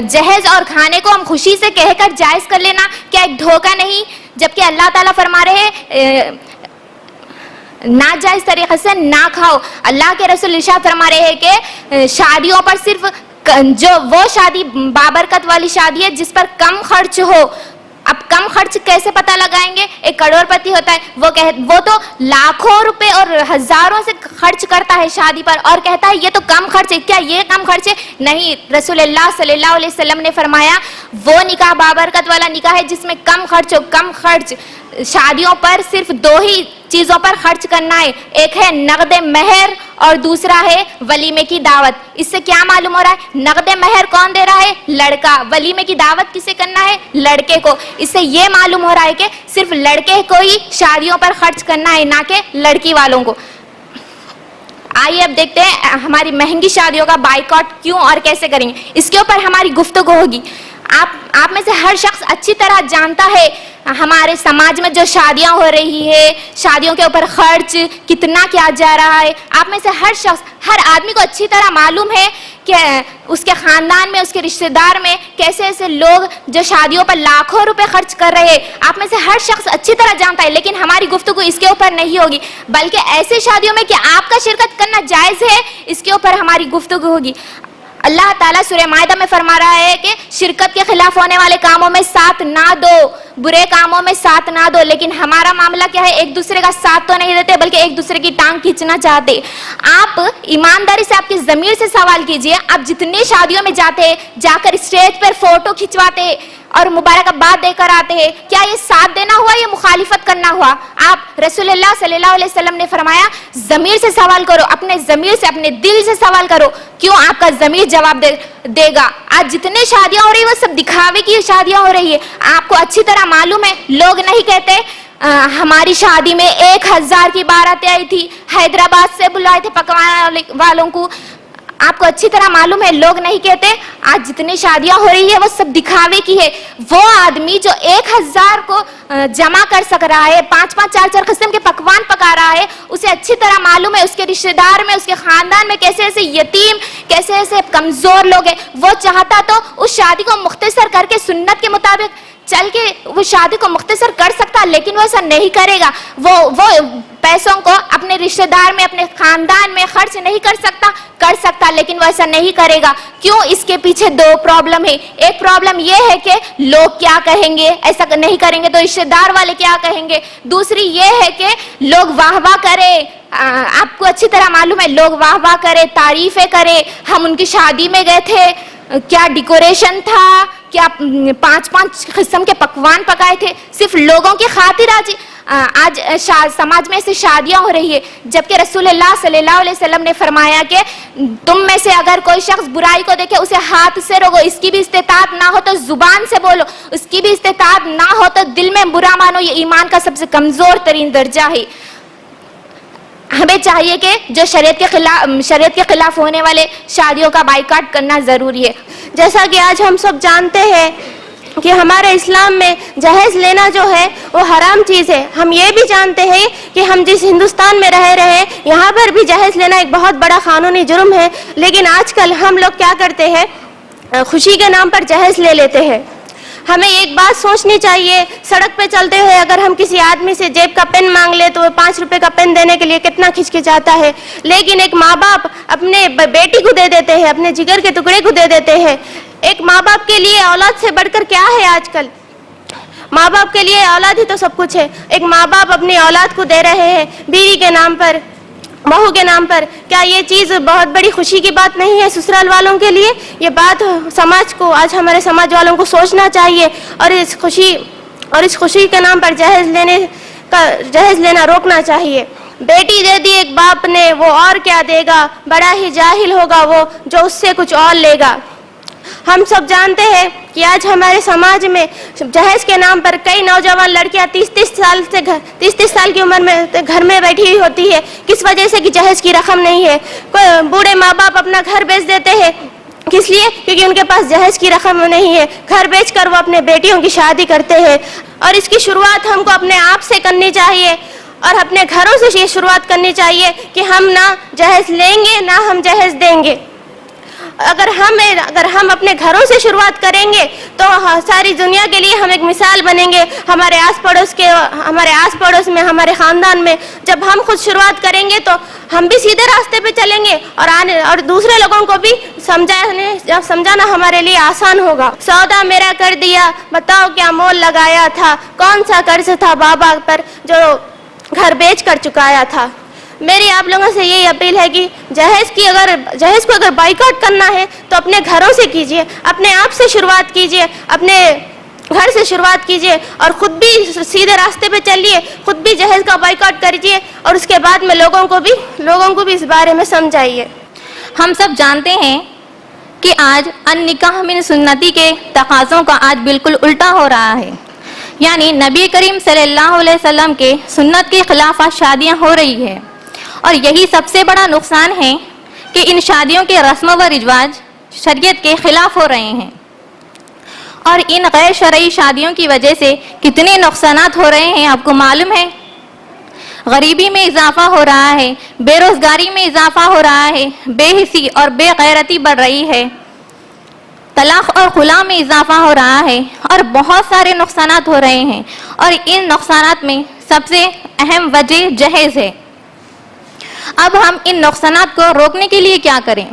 جہیز اور کھانے کو ہم خوشی سے کہہ کر جائز کر لینا کیا ایک دھوکہ نہیں؟ جبکہ اللہ تعالیٰ فرما رہے ہیں ناجائز طریقے سے نہ کھاؤ۔ اللہ کے رسول ارشاد فرما رہے ہیں کہ شادیوں پر صرف جو وہ شادی بابرکت والی شادی ہے جس پر کم خرچ ہو۔ اب کم خرچ کیسے پتہ لگائیں گے؟ ایک کروڑ پتی ہوتا ہے، وہ تو لاکھوں روپے اور ہزاروں سے خرچ کرتا ہے شادی پر اور کہتا ہے یہ تو کم خرچ ہے۔ کیا یہ کم خرچ ہے؟ نہیں، رسول اللہ صلی اللہ علیہ وسلم نے فرمایا وہ نکاح بابرکت والا نکاح ہے جس میں کم خرچ ہو۔ کم خرچ شادیوں پر صرف دو ہی چیزوں پر خرچ کرنا ہے، ایک ہے نقد مہر اور دوسرا ہے ولیمے کی دعوت۔ اس سے کیا معلوم ہو رہا ہے؟ نقد مہر کون دے رہا ہے؟ لڑکا۔ ولیمے کی دعوت کسے کرنا ہے؟ لڑکے کو۔ اس سے یہ معلوم ہو رہا ہے کہ صرف لڑکے کو ہی شادیوں پر خرچ کرنا ہے، نہ کہ لڑکی والوں کو۔ آئیے اب دیکھتے ہیں ہماری مہنگی شادیوں کا بائیکاٹ کیوں اور کیسے کریں گے، اس کے اوپر ہماری گفتگو ہوگی۔ آپ میں سے ہر شخص اچھی طرح جانتا ہے ہمارے سماج میں جو شادیاں ہو رہی ہے، شادیوں کے اوپر خرچ کتنا کیا جا رہا ہے، آپ میں سے ہر شخص، ہر آدمی کو اچھی طرح معلوم ہے کہ اس کے خاندان میں، اس کے رشتہ دار میں کیسے ایسے لوگ جو شادیوں پر لاکھوں روپے خرچ کر رہے ہیں، آپ میں سے ہر شخص اچھی طرح جانتا ہے. لیکن ہماری گفتگو اس کے اوپر نہیں ہوگی، بلکہ ایسے شادیوں میں کہ آپ کا شرکت کرنا جائز ہے، اس کے اوپر ہماری گفتگو ہوگی. اللہ تعالیٰ سورہ مائدہ میں فرما رہا ہے کہ شرکت کے خلاف ہونے والے کاموں میں ساتھ نہ دو، برے کاموں میں ساتھ نہ دو. لیکن ہمارا معاملہ کیا ہے؟ ایک دوسرے کا ساتھ تو نہیں دیتے، بلکہ ایک دوسرے کی ٹانگ کھینچنا چاہتے. آپ ایمانداری سے، آپ کی ضمیر سے سوال کیجئے، آپ جتنی شادیوں میں جاتے، جا کر اسٹیج پر فوٹو کھنچواتے اور مبارکباد دے کر آتے ہیں، کیا یہ ساتھ دینا ہوا یا مخالفت کرنا ہوا؟ آپ رسول اللہ صلی اللہ علیہ وسلم نے فرمایا ضمیر سے سوال کرو، اپنے ضمیر سے، اپنے دل سے سوال کرو. کیوں آپ کا ضمیر جواب دے گا؟ آج جتنے شادیاں ہو رہی ہیں وہ سب دکھاوے کی شادیاں ہو رہی ہے. آپ کو اچھی طرح معلوم ہے، لوگ نہیں کہتے ہماری شادی میں 1000 کی باراتیں آئی تھی، حیدرآباد سے بلائے تھے پکوان والوں کو. آپ کو اچھی طرح معلوم ہے، لوگ نہیں کہتے آج جتنی شادیاں ہو رہی ہے وہ سب دکھاوے کی ہے. وہ آدمی جو 1000 کو جمع کر سک رہا ہے، 5-5 4-4 قسم کے پکوان پکا رہا ہے، اسے اچھی طرح معلوم ہے اس کے رشتہ دار میں، اس کے خاندان میں کیسے ایسے یتیم، کیسے ایسے کمزور لوگ ہیں. وہ چاہتا تو اس شادی کو مختصر کر کے سنت کے مطابق چل کے وہ شادی کو مختصر کر سکتا، لیکن وہ ایسا نہیں کرے گا. وہ پیسوں کو اپنے رشتہ دار میں، اپنے خاندان میں خرچ نہیں کر سکتا، لیکن وہ ایسا نہیں کرے گا. کیوں؟ اس کے پیچھے 2 پرابلم ہے. ایک پرابلم یہ ہے کہ لوگ کیا کہیں گے، ایسا نہیں کریں گے تو رشتہ دار والے کیا کہیں گے. دوسری یہ ہے کہ لوگ واہ واہ کرے. آپ کو اچھی طرح معلوم ہے، لوگ واہ واہ کرے، تعریفیں کرے. ہم ان کی شادی میں گئے تھے، کیا ڈیکوریشن تھا، کیا 5-5 قسم کے پکوان پکائے تھے، صرف لوگوں کی خاطر. آج سماج میں سے شادیاں ہو رہی ہے، جبکہ رسول اللہ صلی اللہ علیہ وسلم نے فرمایا کہ تم میں سے اگر کوئی شخص برائی کو دیکھے اسے ہاتھ سے روکو، اس کی بھی استطاعت نہ ہو تو زبان سے بولو، اس کی بھی استطاعت نہ ہو تو دل میں برا مانو. یہ ایمان کا سب سے کمزور ترین درجہ ہے. ہمیں چاہیے کہ جو شریعت کے خلاف ہونے والے شادیوں کا بائیکاٹ کرنا ضروری ہے. جیسا کہ آج ہم سب جانتے ہیں کہ ہمارے اسلام میں جہیز لینا جو ہے وہ حرام چیز ہے. ہم یہ بھی جانتے ہیں کہ ہم جس ہندوستان میں رہ رہے ہیں یہاں پر بھی جہیز لینا ایک بہت بڑا قانونی جرم ہے. لیکن آج کل ہم لوگ کیا کرتے ہیں؟ خوشی کے نام پر جہیز لے لیتے ہیں. ہمیں ایک بات سوچنی چاہیے، سڑک پہ چلتے ہوئے اگر ہم کسی آدمی سے جیب کا پین مانگ لے تو وہ 5 روپے کا پین دینے کے لیے کتنا کھچکچاتا ہے. لیکن ایک ماں باپ اپنے بیٹی کو دے دیتے ہیں، اپنے جگر کے ٹکڑے کو دے دیتے ہیں. ایک ماں باپ کے لیے اولاد سے بڑھ کر کیا ہے آج کل؟ ماں باپ کے لیے اولاد ہی تو سب کچھ ہے. ایک ماں باپ اپنی اولاد کو دے رہے ہیں بیوی کے نام پر، بہو کے نام پر. کیا یہ چیز بہت بڑی خوشی کی بات نہیں ہے سسرال والوں کے لیے؟ یہ بات سماج کو، آج ہمارے سماج والوں کو سوچنا چاہیے اور اس خوشی کے نام پر جہیز لینا روکنا چاہیے. بیٹی دے دی ایک باپ نے، وہ اور کیا دے گا؟ بڑا ہی جاہل ہوگا وہ جو اس سے کچھ اور لے گا. ہم سب جانتے ہیں کہ آج ہمارے سماج میں جہیز کے نام پر کئی نوجوان لڑکیاں 30 سال کی عمر میں گھر میں بیٹھی ہوئی ہوتی ہے. کس وجہ سے؟ کہ جہیز کی رقم نہیں ہے. بوڑھے ماں باپ اپنا گھر بیچ دیتے ہیں، کس لیے؟ کیونکہ ان کے پاس جہیز کی رقم نہیں ہے. گھر بیچ کر وہ اپنے بیٹیوں کی شادی کرتے ہیں. اور اس کی شروعات ہم کو اپنے آپ سے کرنی چاہیے اور اپنے گھروں سے یہ شروعات کرنی چاہیے کہ ہم نہ جہیز لیں گے نہ ہم جہیز دیں گے. اگر ہم اپنے گھروں سے شروعات کریں گے تو ساری دنیا کے لیے ہم ایک مثال بنیں گے. ہمارے آس پڑوس میں، ہمارے خاندان میں جب ہم خود شروعات کریں گے تو ہم بھی سیدھے راستے پہ چلیں گے اور دوسرے لوگوں کو بھی سمجھانا ہمارے لیے آسان ہوگا. سودا میرا کر دیا، بتاؤ کیا مول لگایا تھا، کون سا قرض تھا بابا پر جو گھر بیچ کر چکایا تھا. میری آپ لوگوں سے یہی اپیل ہے کہ جہیز کو اگر بائیکاٹ کرنا ہے تو اپنے گھروں سے کیجیے، اپنے آپ سے شروعات کیجیے، اپنے گھر سے شروعات کیجیے اور خود بھی سیدھے راستے پہ چلیے، خود بھی جہیز کا بائیکاٹ کیجیے اور اس کے بعد میں لوگوں کو بھی اس بارے میں سمجھائیے. ہم سب جانتے ہیں کہ آج النکاح من سنتی کے تقاضوں کا آج بالکل الٹا ہو رہا ہے. یعنی نبی کریم صلی اللہ علیہ وسلم کے سنت کے خلاف آج شادیاں ہو رہی ہے اور یہی سب سے بڑا نقصان ہے کہ ان شادیوں کے رسم و رواج شریعت کے خلاف ہو رہے ہیں اور ان غیر شرعی شادیوں کی وجہ سے کتنے نقصانات ہو رہے ہیں آپ کو معلوم ہے؟ غریبی میں اضافہ ہو رہا ہے، بے روزگاری میں اضافہ ہو رہا ہے، بے حسی اور بے غیرتی بڑھ رہی ہے، طلاق اور خلا میں اضافہ ہو رہا ہے، اور بہت سارے نقصانات ہو رہے ہیں، اور ان نقصانات میں سب سے اہم وجہ جہیز ہے۔ اب ہم ان نقصانات کو روکنے کے لیے کیا کریں؟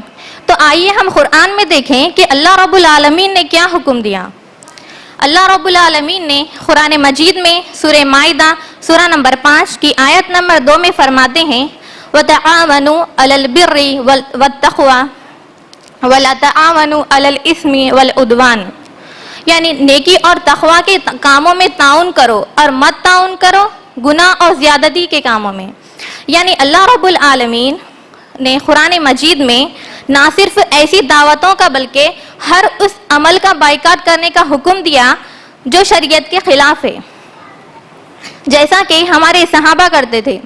تو آئیے ہم قرآن میں دیکھیں کہ اللہ رب العالمین نے کیا حکم دیا۔ اللہ رب العالمین نے قرآن مجید میں سورہ مائدہ سورہ نمبر 5 کی آیت نمبر 2 میں فرماتے ہیں وَتَعَاوَنُوا عَلَى الْبِرِّ وَالتَّقْوَى وَلَا تَعَاوَنُوا عَلَى الْإِثْمِ وَالْعُدْوَانِ، یعنی نیکی اور تقوی کے کاموں میں تعاون کرو اور مت تعاون کرو گناہ اور زیادتی کے کاموں میں۔ یعنی اللہ رب العالمین نے قرآن مجید میں نہ صرف ایسی دعوتوں کا بلکہ ہر اس عمل کا بائیکاٹ کرنے کا حکم دیا جو شریعت کے خلاف ہے، جیسا کہ ہمارے صحابہ کرتے تھے۔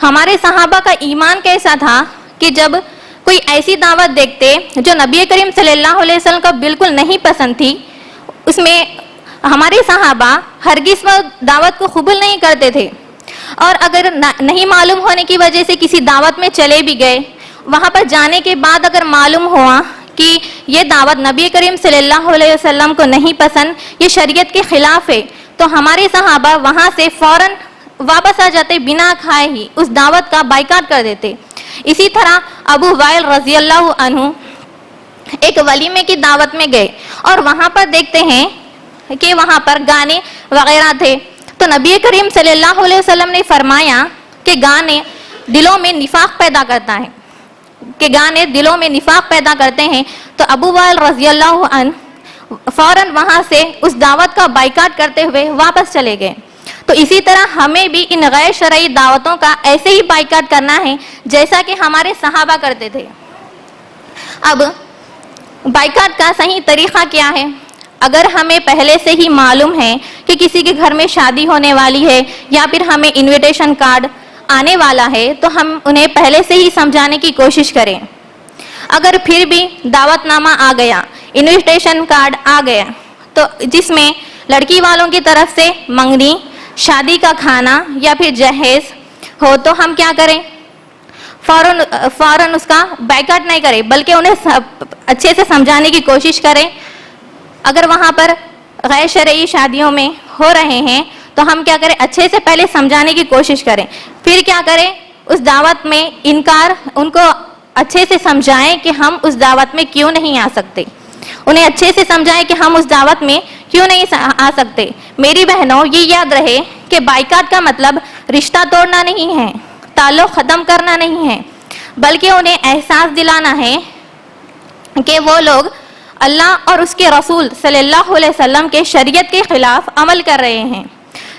ہمارے صحابہ کا ایمان کیسا تھا کہ جب کوئی ایسی دعوت دیکھتے جو نبی کریم صلی اللہ علیہ وسلم کو بالکل نہیں پسند تھی، اس میں ہمارے صحابہ ہرگز وہ دعوت کو قبول نہیں کرتے تھے، اور اگر نہیں معلوم ہونے کی وجہ سے کسی دعوت میں چلے بھی گئے، وہاں پر جانے کے بعد اگر معلوم ہوا کہ یہ دعوت نبی کریم صلی اللہ علیہ وسلم کو نہیں پسند، یہ شریعت کے خلاف ہے، تو ہمارے صحابہ وہاں سے فوراً واپس آ جاتے، بنا کھائے ہی اس دعوت کا بائیکاٹ کر دیتے۔ اسی طرح ابو وائل رضی اللہ عنہ ایک ولیمے کی دعوت میں گئے اور وہاں پر دیکھتے ہیں کہ وہاں پر گانے وغیرہ تھے، تو نبی کریم صلی اللہ علیہ وسلم نے فرمایا کہ گانے دلوں میں نفاق پیدا کرتا ہے، کہ گانے دلوں میں نفاق پیدا کرتے ہیں۔ تو ابو وائل رضی اللہ عنہ فوراً وہاں سے اس دعوت کا بائیکاٹ کرتے ہوئے واپس چلے گئے۔ تو اسی طرح ہمیں بھی ان غیر شرعی دعوتوں کا ایسے ہی بائیکاٹ کرنا ہے جیسا کہ ہمارے صحابہ کرتے تھے۔ اب بائیکاٹ کا صحیح طریقہ کیا ہے؟ اگر ہمیں پہلے سے ہی معلوم ہے کہ کسی کے گھر میں شادی ہونے والی ہے یا پھر ہمیں انویٹیشن کارڈ آنے والا ہے، تو ہم انہیں پہلے سے ہی سمجھانے کی کوشش کریں۔ اگر پھر بھی دعوت نامہ آ گیا، انویٹیشن کارڈ آ گیا، تو جس میں لڑکی والوں کی طرف سے منگنی، شادی کا کھانا یا پھر جہیز ہو، تو ہم کیا کریں؟ فوراً اس کا بائیکاٹ نہیں کریں، بلکہ انہیں اچھے سے سمجھانے کی کوشش کریں۔ اگر وہاں پر غیر شرعی شادیوں میں ہو رہے ہیں تو ہم کیا کریں؟ اچھے سے پہلے سمجھانے کی کوشش کریں، پھر کیا کریں؟ اس دعوت میں انکار، ان کو اچھے سے سمجھائیں کہ ہم اس دعوت میں کیوں نہیں آ سکتے، انہیں اچھے سے سمجھائیں کہ ہم اس دعوت میں کیوں نہیں آ سکتے۔ میری بہنوں، یہ یاد رہے کہ بائیکاٹ کا مطلب رشتہ توڑنا نہیں ہے، تعلق ختم کرنا نہیں ہے، بلکہ انہیں احساس دلانا ہے کہ وہ لوگ اللہ اور اس کے رسول صلی اللہ علیہ وسلم کے شریعت کے خلاف عمل کر رہے ہیں۔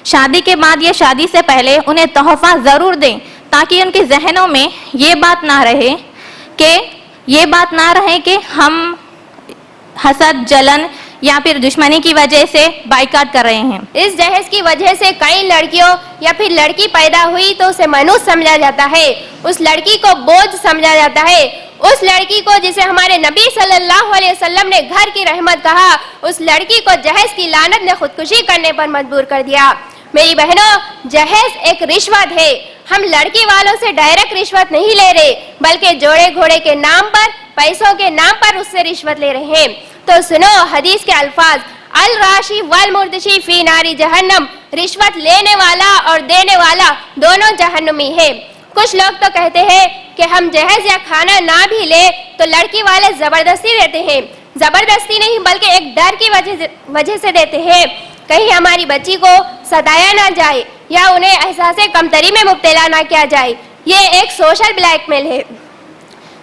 شادی کے بعد یا شادی سے پہلے انہیں تحفہ ضرور دیں، تاکہ ان کے ذہنوں میں یہ بات نہ رہے کہ ہم حسد، جلن یا پھر دشمنی کی وجہ سے بائیکاٹ کر رہے ہیں۔ اس جہیز کی وجہ سے کئی لڑکیوں یا پھر لڑکی پیدا ہوئی تو اسے منحوس سمجھا جاتا ہے، اس لڑکی کو بوجھ سمجھا جاتا ہے، اس لڑکی کو جسے ہمارے نبی صلی اللہ علیہ وسلم نے گھر کی رحمت کہا، اس لڑکی کو جہیز کی لعنت نے خودکشی کرنے پر مجبور کر دیا۔ میری بہنوں، جہیز ایک رشوت ہے۔ ہم لڑکی والوں سے ڈائریکٹ رشوت نہیں لے رہے، بلکہ جوڑے گھوڑے کے نام پر، پیسوں کے نام پر اس سے رشوت لے رہے ہیں۔ تو سنو حدیث کے الفاظ، الراشی والمرتشی فی ناری جہنم، رشوت لینے والا اور دینے والا دونوں جہنمی ہے۔ کچھ لوگ تو کہتے ہیں کہ ہم جہیز یا کھانا نہ بھی لے تو لڑکی والے زبردستی دیتے ہیں۔ زبردستی نہیں، بلکہ ایک ڈر کی وجہ سے دیتے ہیں، کہیں ہماری بچی کو ستایا نہ جائے یا انہیں احساس کمتری میں مبتلا نہ کیا جائے۔ یہ ایک سوشل بلیک میل ہے۔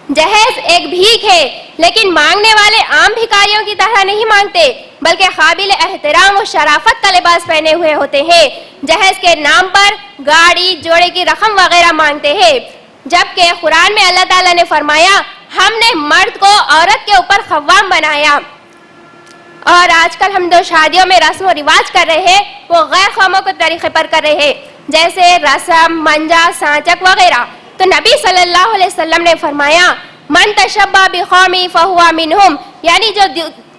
جہیز ایک بھیک ہے، لیکن مانگنے والے عام بھکاریوں کی طرح نہیں مانگتے، بلکہ قابل احترام و شرافت کا لباس پہنے ہوئے ہوتے ہیں۔ جہیز کے نام پر گاڑی، جوڑے کی رقم وغیرہ مانگتے ہیں، جبکہ قرآن میں اللہ تعالیٰ نے فرمایا ہم نے مرد کو عورت کے اوپر خوام بنایا۔ اور آج کل ہم جو شادیوں میں رسم و رواج کر رہے ہیں وہ غیر قوموں کے طریقے پر کر رہے ہیں، جیسے رسم، منجا، سانچک وغیرہ۔ تو نبی صلی اللہ علیہ وسلم نے فرمایا من تشبہ بقوم فہو منہم، یعنی جو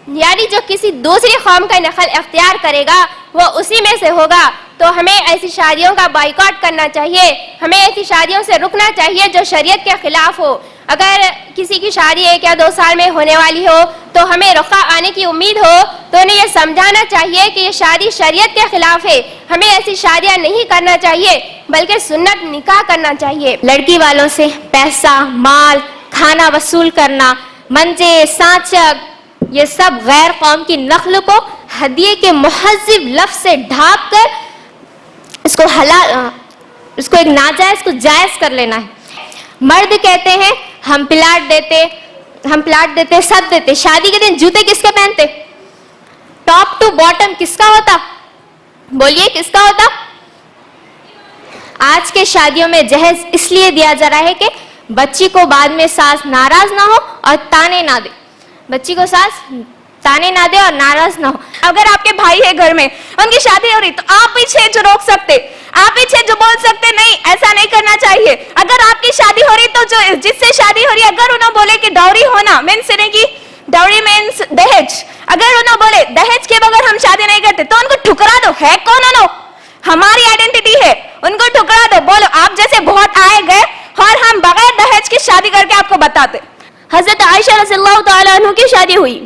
یعنی جو کسی دوسری قوم کا نسل اختیار کرے گا وہ اسی میں سے ہوگا. تو ہمیں ایسی شادیوں کا بائیکاٹ کرنا چاہیے, ہمیں ایسی شادیوں سے رکنا چاہیے جو شریعت کے خلاف ہو. اگر کسی کی شادی 1 یا 2 سال میں ہونے والی ہو تو ہمیں رخا آنے کی امید ہو تو انہیں یہ سمجھانا چاہیے کہ یہ شادی شریعت کے خلاف ہے. ہمیں ایسی شادیاں نہیں کرنا چاہیے بلکہ سنت نکاح کرنا چاہیے. لڑکی والوں سے پیسہ, مال, کھانا وصول کرنا, منجے, سانچک, یہ سب غیر قوم کی نقل کو ہدیے کے مہذب لفظ سے ڈھانپ کر اس کو ایک ناجائز کو جائز کر لینا ہے. مرد کہتے ہیں ہم پلاٹ دیتے, سب دیتے. شادی کے دن جوتے کس کے پہنتے؟ ٹاپ ٹو باٹم کس کا ہوتا؟ بولیے کس کا ہوتا؟ آج کے شادیوں میں جہیز اس لیے دیا جا رہا ہے کہ بچی کو بعد میں ساس ناراض نہ ہو اور تانے نہ دے. بچی کو ساس تانے نہ دے اور ناراض نہ ہو. اگر آپ کے بھائی ہے گھر میں, ان کی شادی ہو رہی, تو آپ پیچھے جو روک سکتے, آپ پیچھے جو بول سکتے نہیں ایسا نہیں کرنا چاہیے. اگر آپ کی شادی ہو رہی تو جو جس سے شادی ہو رہی, اگر انہوں بولے کہ ڈاوری ہونا مینس کی ڈاوری مینس دہیج, اگر انہوں بولے دہیج کے بغیر ہم شادی نہیں کرتے تو ان کو ٹھکرا دو. ہے کون انہوں؟ ہماری آئیڈینٹی ہے, ان کو ٹھکرا دو. بولو آپ جیسے بہت آئے گئے اور ہم بغیر دہیج کی شادی کر کے آپ کو بتاتے. حضرت عائشہ رضی اللہ تعالیٰ عنہ کی شادی ہوئی,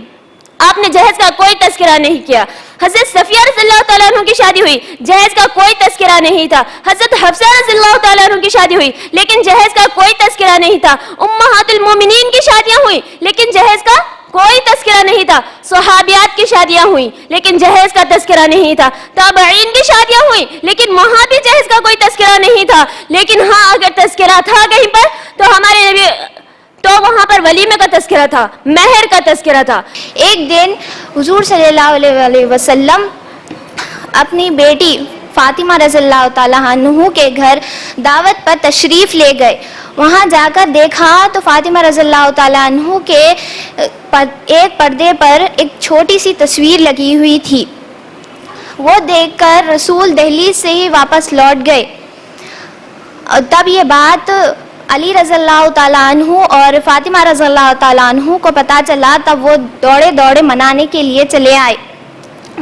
آپ نے جہیز کا کوئی تذکرہ نہیں کیا. حضرت صفیہ رضی اللہ تعالیٰ عنہ کی شادی ہوئی, جہیز کا کوئی تذکرہ نہیں تھا. حضرت حفصہ رضی اللہ تعالیٰ عنہ کی شادی ہوئی لیکن جہیز کا کوئی تذکرہ نہیں تھا. امہات المومنین کی شادیاں ہوئی لیکن جہیز کا کوئی تذکرہ نہیں تھا. صحابیات کی شادیاں ہوئی لیکن جہیز کا تذکرہ نہیں تھا. تابعین کی شادیاں ہوئی لیکن وہاں بھی جہیز کا کوئی تذکرہ نہیں تھا. لیکن ہاں اگر تذکرہ تھا کہیں پر تو ہمارے نبی تو وہاں پر ولیمے کا تذکرہ تھا, مہر کا تذکرہ تھا. ایک دن حضور صلی اللہ علیہ وسلم اپنی بیٹی فاطمہ رضی اللہ تعالیٰ عنہ کے گھر دعوت پر تشریف لے گئے. وہاں جا کر دیکھا تو فاطمہ رضی اللہ تعالیٰ عنہ کے ایک پردے پر ایک چھوٹی سی تصویر لگی ہوئی تھی. وہ دیکھ کر رسول دہلیز سے ہی واپس لوٹ گئے. تب یہ بات علی رضی اللہ تعالیٰ عنہ اور فاطمہ رضی اللہ تعالیٰ عنہ کو پتہ چلا. تب وہ دوڑے منانے کے لیے چلے آئے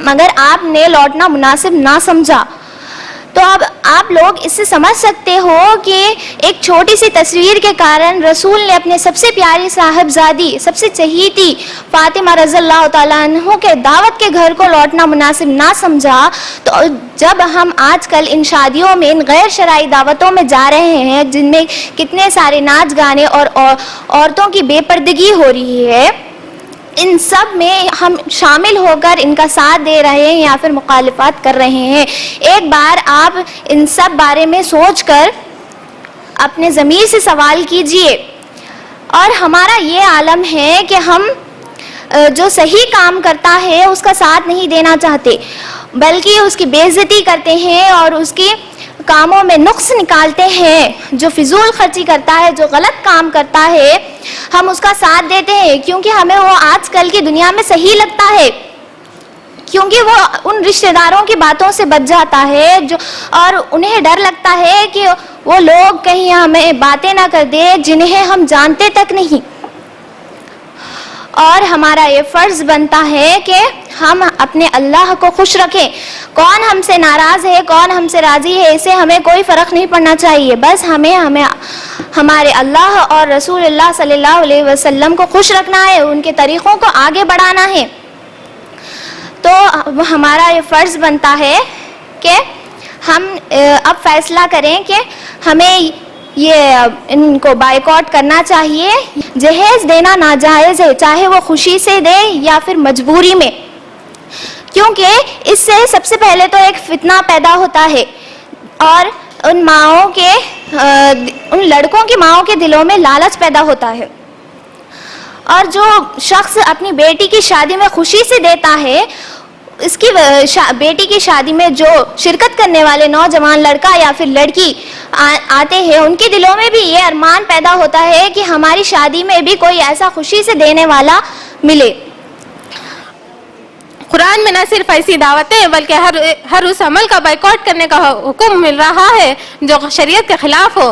مگر آپ نے لوٹنا مناسب نہ سمجھا. تو اب آپ لوگ اس سے سمجھ سکتے ہو کہ ایک چھوٹی سی تصویر کے کارن رسول نے اپنے سب سے پیاری صاحبزادی, سب سے چہیتی فاطمہ رضی اللہ تعالیٰ عنہ کے دعوت کے گھر کو لوٹنا مناسب نہ سمجھا. تو جب ہم آج کل ان شادیوں میں, ان غیر شرعی دعوتوں میں جا رہے ہیں جن میں کتنے سارے ناچ گانے اور عورتوں کی بے پردگی ہو رہی ہے, ان سب میں ہم شامل ہو کر ان کا ساتھ دے رہے ہیں یا پھر مخالفت کر رہے ہیں. ایک بار آپ ان سب بارے میں سوچ کر اپنے ضمیر سے سوال کیجئے. اور ہمارا یہ عالم ہے کہ ہم جو صحیح کام کرتا ہے اس کا ساتھ نہیں دینا چاہتے بلکہ اس کی بے عزتی کرتے ہیں اور اس کی کاموں میں نقص نکالتے ہیں. جو فضول خرچی کرتا ہے, جو غلط کام کرتا ہے, ہم اس کا ساتھ دیتے ہیں کیونکہ ہمیں وہ آج کل کی دنیا میں صحیح لگتا ہے, کیونکہ وہ ان رشتہ داروں کی باتوں سے بچ جاتا ہے اور انہیں ڈر لگتا ہے کہ وہ لوگ کہیں ہمیں باتیں نہ کر دے جنہیں ہم جانتے تک نہیں. اور ہمارا یہ فرض بنتا ہے کہ ہم اپنے اللہ کو خوش رکھیں. کون ہم سے ناراض ہے, کون ہم سے راضی ہے, اسے ہمیں کوئی فرق نہیں پڑنا چاہیے. بس ہمیں ہمارے اللہ اور رسول اللہ صلی اللہ علیہ وسلم کو خوش رکھنا ہے, ان کے طریقوں کو آگے بڑھانا ہے. تو ہمارا یہ فرض بنتا ہے کہ ہم اب فیصلہ کریں کہ ہمیں یہ ان کو بائیکاٹ کرنا چاہیے. جہیز دینا ناجائز ہے, چاہے وہ خوشی سے دے یا پھر مجبوری میں, کیونکہ اس سے سب سے پہلے تو ایک فتنہ پیدا ہوتا ہے اور ان لڑکوں کی ماؤں کے دلوں میں لالچ پیدا ہوتا ہے. اور جو شخص اپنی بیٹی کی شادی میں خوشی سے دیتا ہے, اس کی بیٹی کی شادی میں جو شرکت کرنے والے نوجوان لڑکا یا پھر لڑکی آتے ہیں, ان کے دلوں میں بھی یہ ارمان پیدا ہوتا ہے کہ ہماری شادی میں بھی کوئی ایسا خوشی سے دینے والا ملے. قرآن میں نہ صرف ایسی دعوتیں بلکہ ہر اس عمل کا بائیکاٹ کرنے کا حکم مل رہا ہے جو شریعت کے خلاف ہو.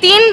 3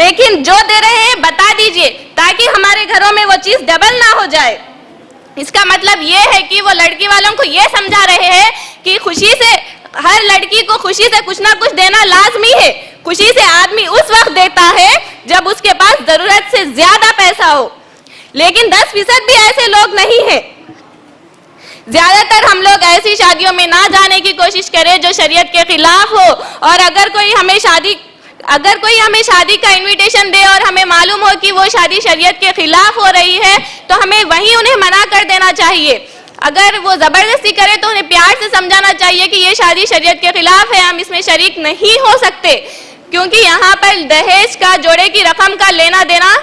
لیکن جو دے رہے ہیں بتا دیجئے تاکہ ہمارے گھروں میں وہ چیز ڈبل نہ ہو جائے۔ اس کا مطلب یہ ہے کہ وہ لڑکی والوں کو یہ سمجھا رہے ہیں کہ خوشی سے ہر لڑکی کو خوشی سے کچھ نہ کچھ دینا لازمی ہے۔ خوشی سے آدمی اس وقت دیتا ہے جب اس کے پاس ضرورت سے زیادہ پیسہ ہو، لیکن 10% بھی ایسے لوگ نہیں ہیں۔ زیادہ تر ہم لوگ ایسی شادیوں میں نہ جانے کی کوشش کریں جو شریعت کے خلاف ہو، اور اگر کوئی ہمیں شادی کا انویٹیشن دے اور ہمیں معلوم ہو کہ وہ شادی شریعت کے خلاف ہو رہی ہے تو ہمیں وہیں انہیں منع کر دینا چاہیے۔ اگر وہ زبردستی کرے تو انہیں پیار سے سمجھانا چاہیے کہ یہ شادی شریعت کے خلاف ہے، ہم اس میں شریک نہیں ہو سکتے، کیونکہ یہاں پر دہیج کا، جوڑے کی رقم کا لینا دینا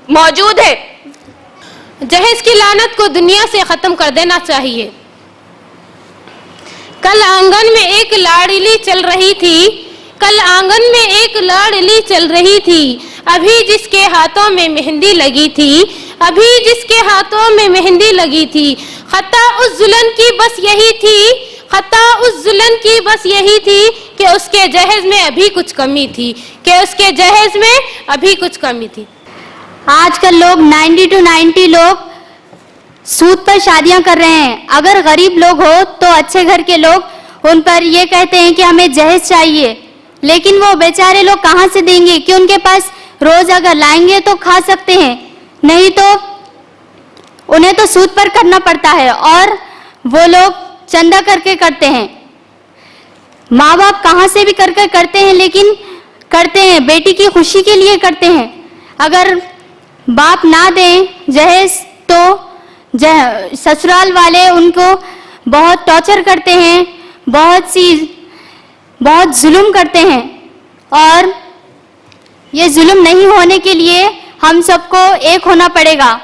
موجود ہے۔ جہیز کی لعنت کو دنیا سے ختم کر دینا چاہیے۔ کل آنگن میں ایک لاڑلی چل رہی تھی، ابھی جس کے ہاتھوں میں مہندی لگی تھی، خطا اس ظلم کی بس یہی تھی کہ اس کے جہیز میں ابھی کچھ کمی تھی۔ آج کل لوگ 90 to 90 لوگ سود پر شادیاں کر رہے ہیں۔ اگر غریب لوگ ہو تو اچھے گھر کے لوگ ان پر یہ کہتے ہیں کہ ہمیں جہیز چاہیے، لیکن وہ بیچارے لوگ کہاں سے دیں گے کہ ان کے پاس روز اگر لائیں گے تو کھا سکتے ہیں، نہیں تو انہیں تو سود پر کرنا پڑتا ہے، اور وہ لوگ چندہ کر کے کرتے ہیں۔ ماں باپ کہاں سے بھی کر کرتے ہیں، لیکن کرتے ہیں بیٹی کی خوشی کے لیے کرتے ہیں۔ اگر باپ نہ دیں جہیز تو سسرال والے ان کو بہت ٹارچر کرتے ہیں، بہت ظلم کرتے ہیں، اور یہ ظلم نہیں ہونے کے لیے ہم سب کو ایک ہونا پڑے گا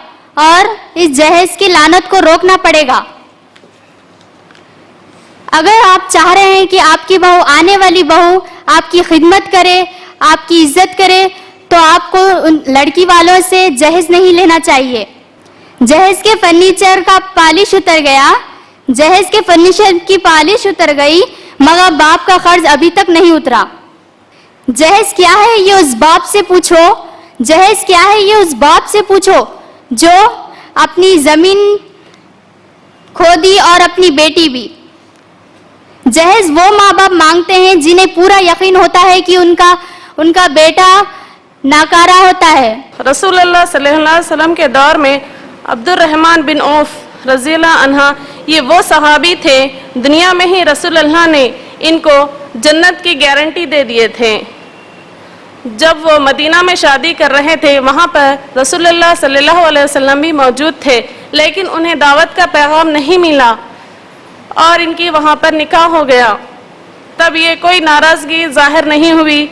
اور اس جہیز کی لعنت کو روکنا پڑے گا۔ اگر آپ چاہ رہے ہیں کہ آپ کی بہو، آنے والی بہو آپ کی خدمت کرے، آپ کی عزت کرے، تو آپ کو لڑکی والوں سے جہیز نہیں لینا چاہیے۔ جہیز کے فرنیچر کا پالش اتر گئی، مگر باپ کا قرض ابھی تک نہیں اترا۔ جہیز کیا ہے یہ اس باپ سے پوچھو جو اپنی زمین کھودی اور اپنی بیٹی بھی۔ جہیز وہ ماں باپ مانگتے ہیں جنہیں پورا یقین ہوتا ہے کہ ان کا بیٹا ناکارہ ہوتا ہے۔ رسول اللہ صلی اللہ علیہ وسلم کے دور میں عبد الرحمن بن عوف رضی اللہ عنہ یہ وہ صحابی تھے، دنیا میں ہی رسول اللہ نے ان کو جنت کی گارنٹی دے دیے تھے۔ جب وہ مدینہ میں شادی کر رہے تھے وہاں پر رسول اللہ صلی اللہ علیہ وسلم بھی موجود تھے، لیکن انہیں دعوت کا پیغام نہیں ملا اور ان کی وہاں پر نکاح ہو گیا۔ تب یہ کوئی ناراضگی ظاہر نہیں ہوئی،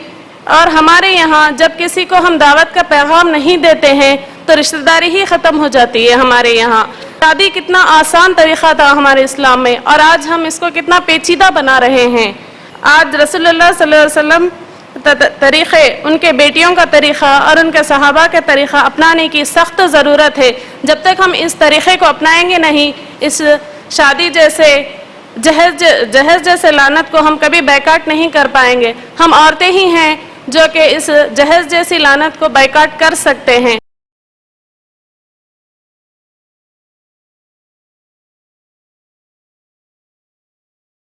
اور ہمارے یہاں جب کسی کو ہم دعوت کا پیغام نہیں دیتے ہیں تو رشتہ داری ہی ختم ہو جاتی ہے۔ ہمارے یہاں شادی کتنا آسان طریقہ تھا ہمارے اسلام میں، اور آج ہم اس کو کتنا پیچیدہ بنا رہے ہیں۔ آج رسول اللہ صلی اللہ علیہ وسلم طریقے، ان کے بیٹیوں کا طریقہ اور ان کے صحابہ کا طریقہ اپنانے کی سخت ضرورت ہے۔ جب تک ہم اس طریقے کو اپنائیں گے نہیں، اس شادی جیسے جہیز جیسے لعنت کو ہم کبھی بیکاٹ نہیں کر پائیں گے۔ ہم عورتیں ہی ہیں جو کہ اس جہیز جیسی لعنت کو بیکاٹ کر سکتے ہیں۔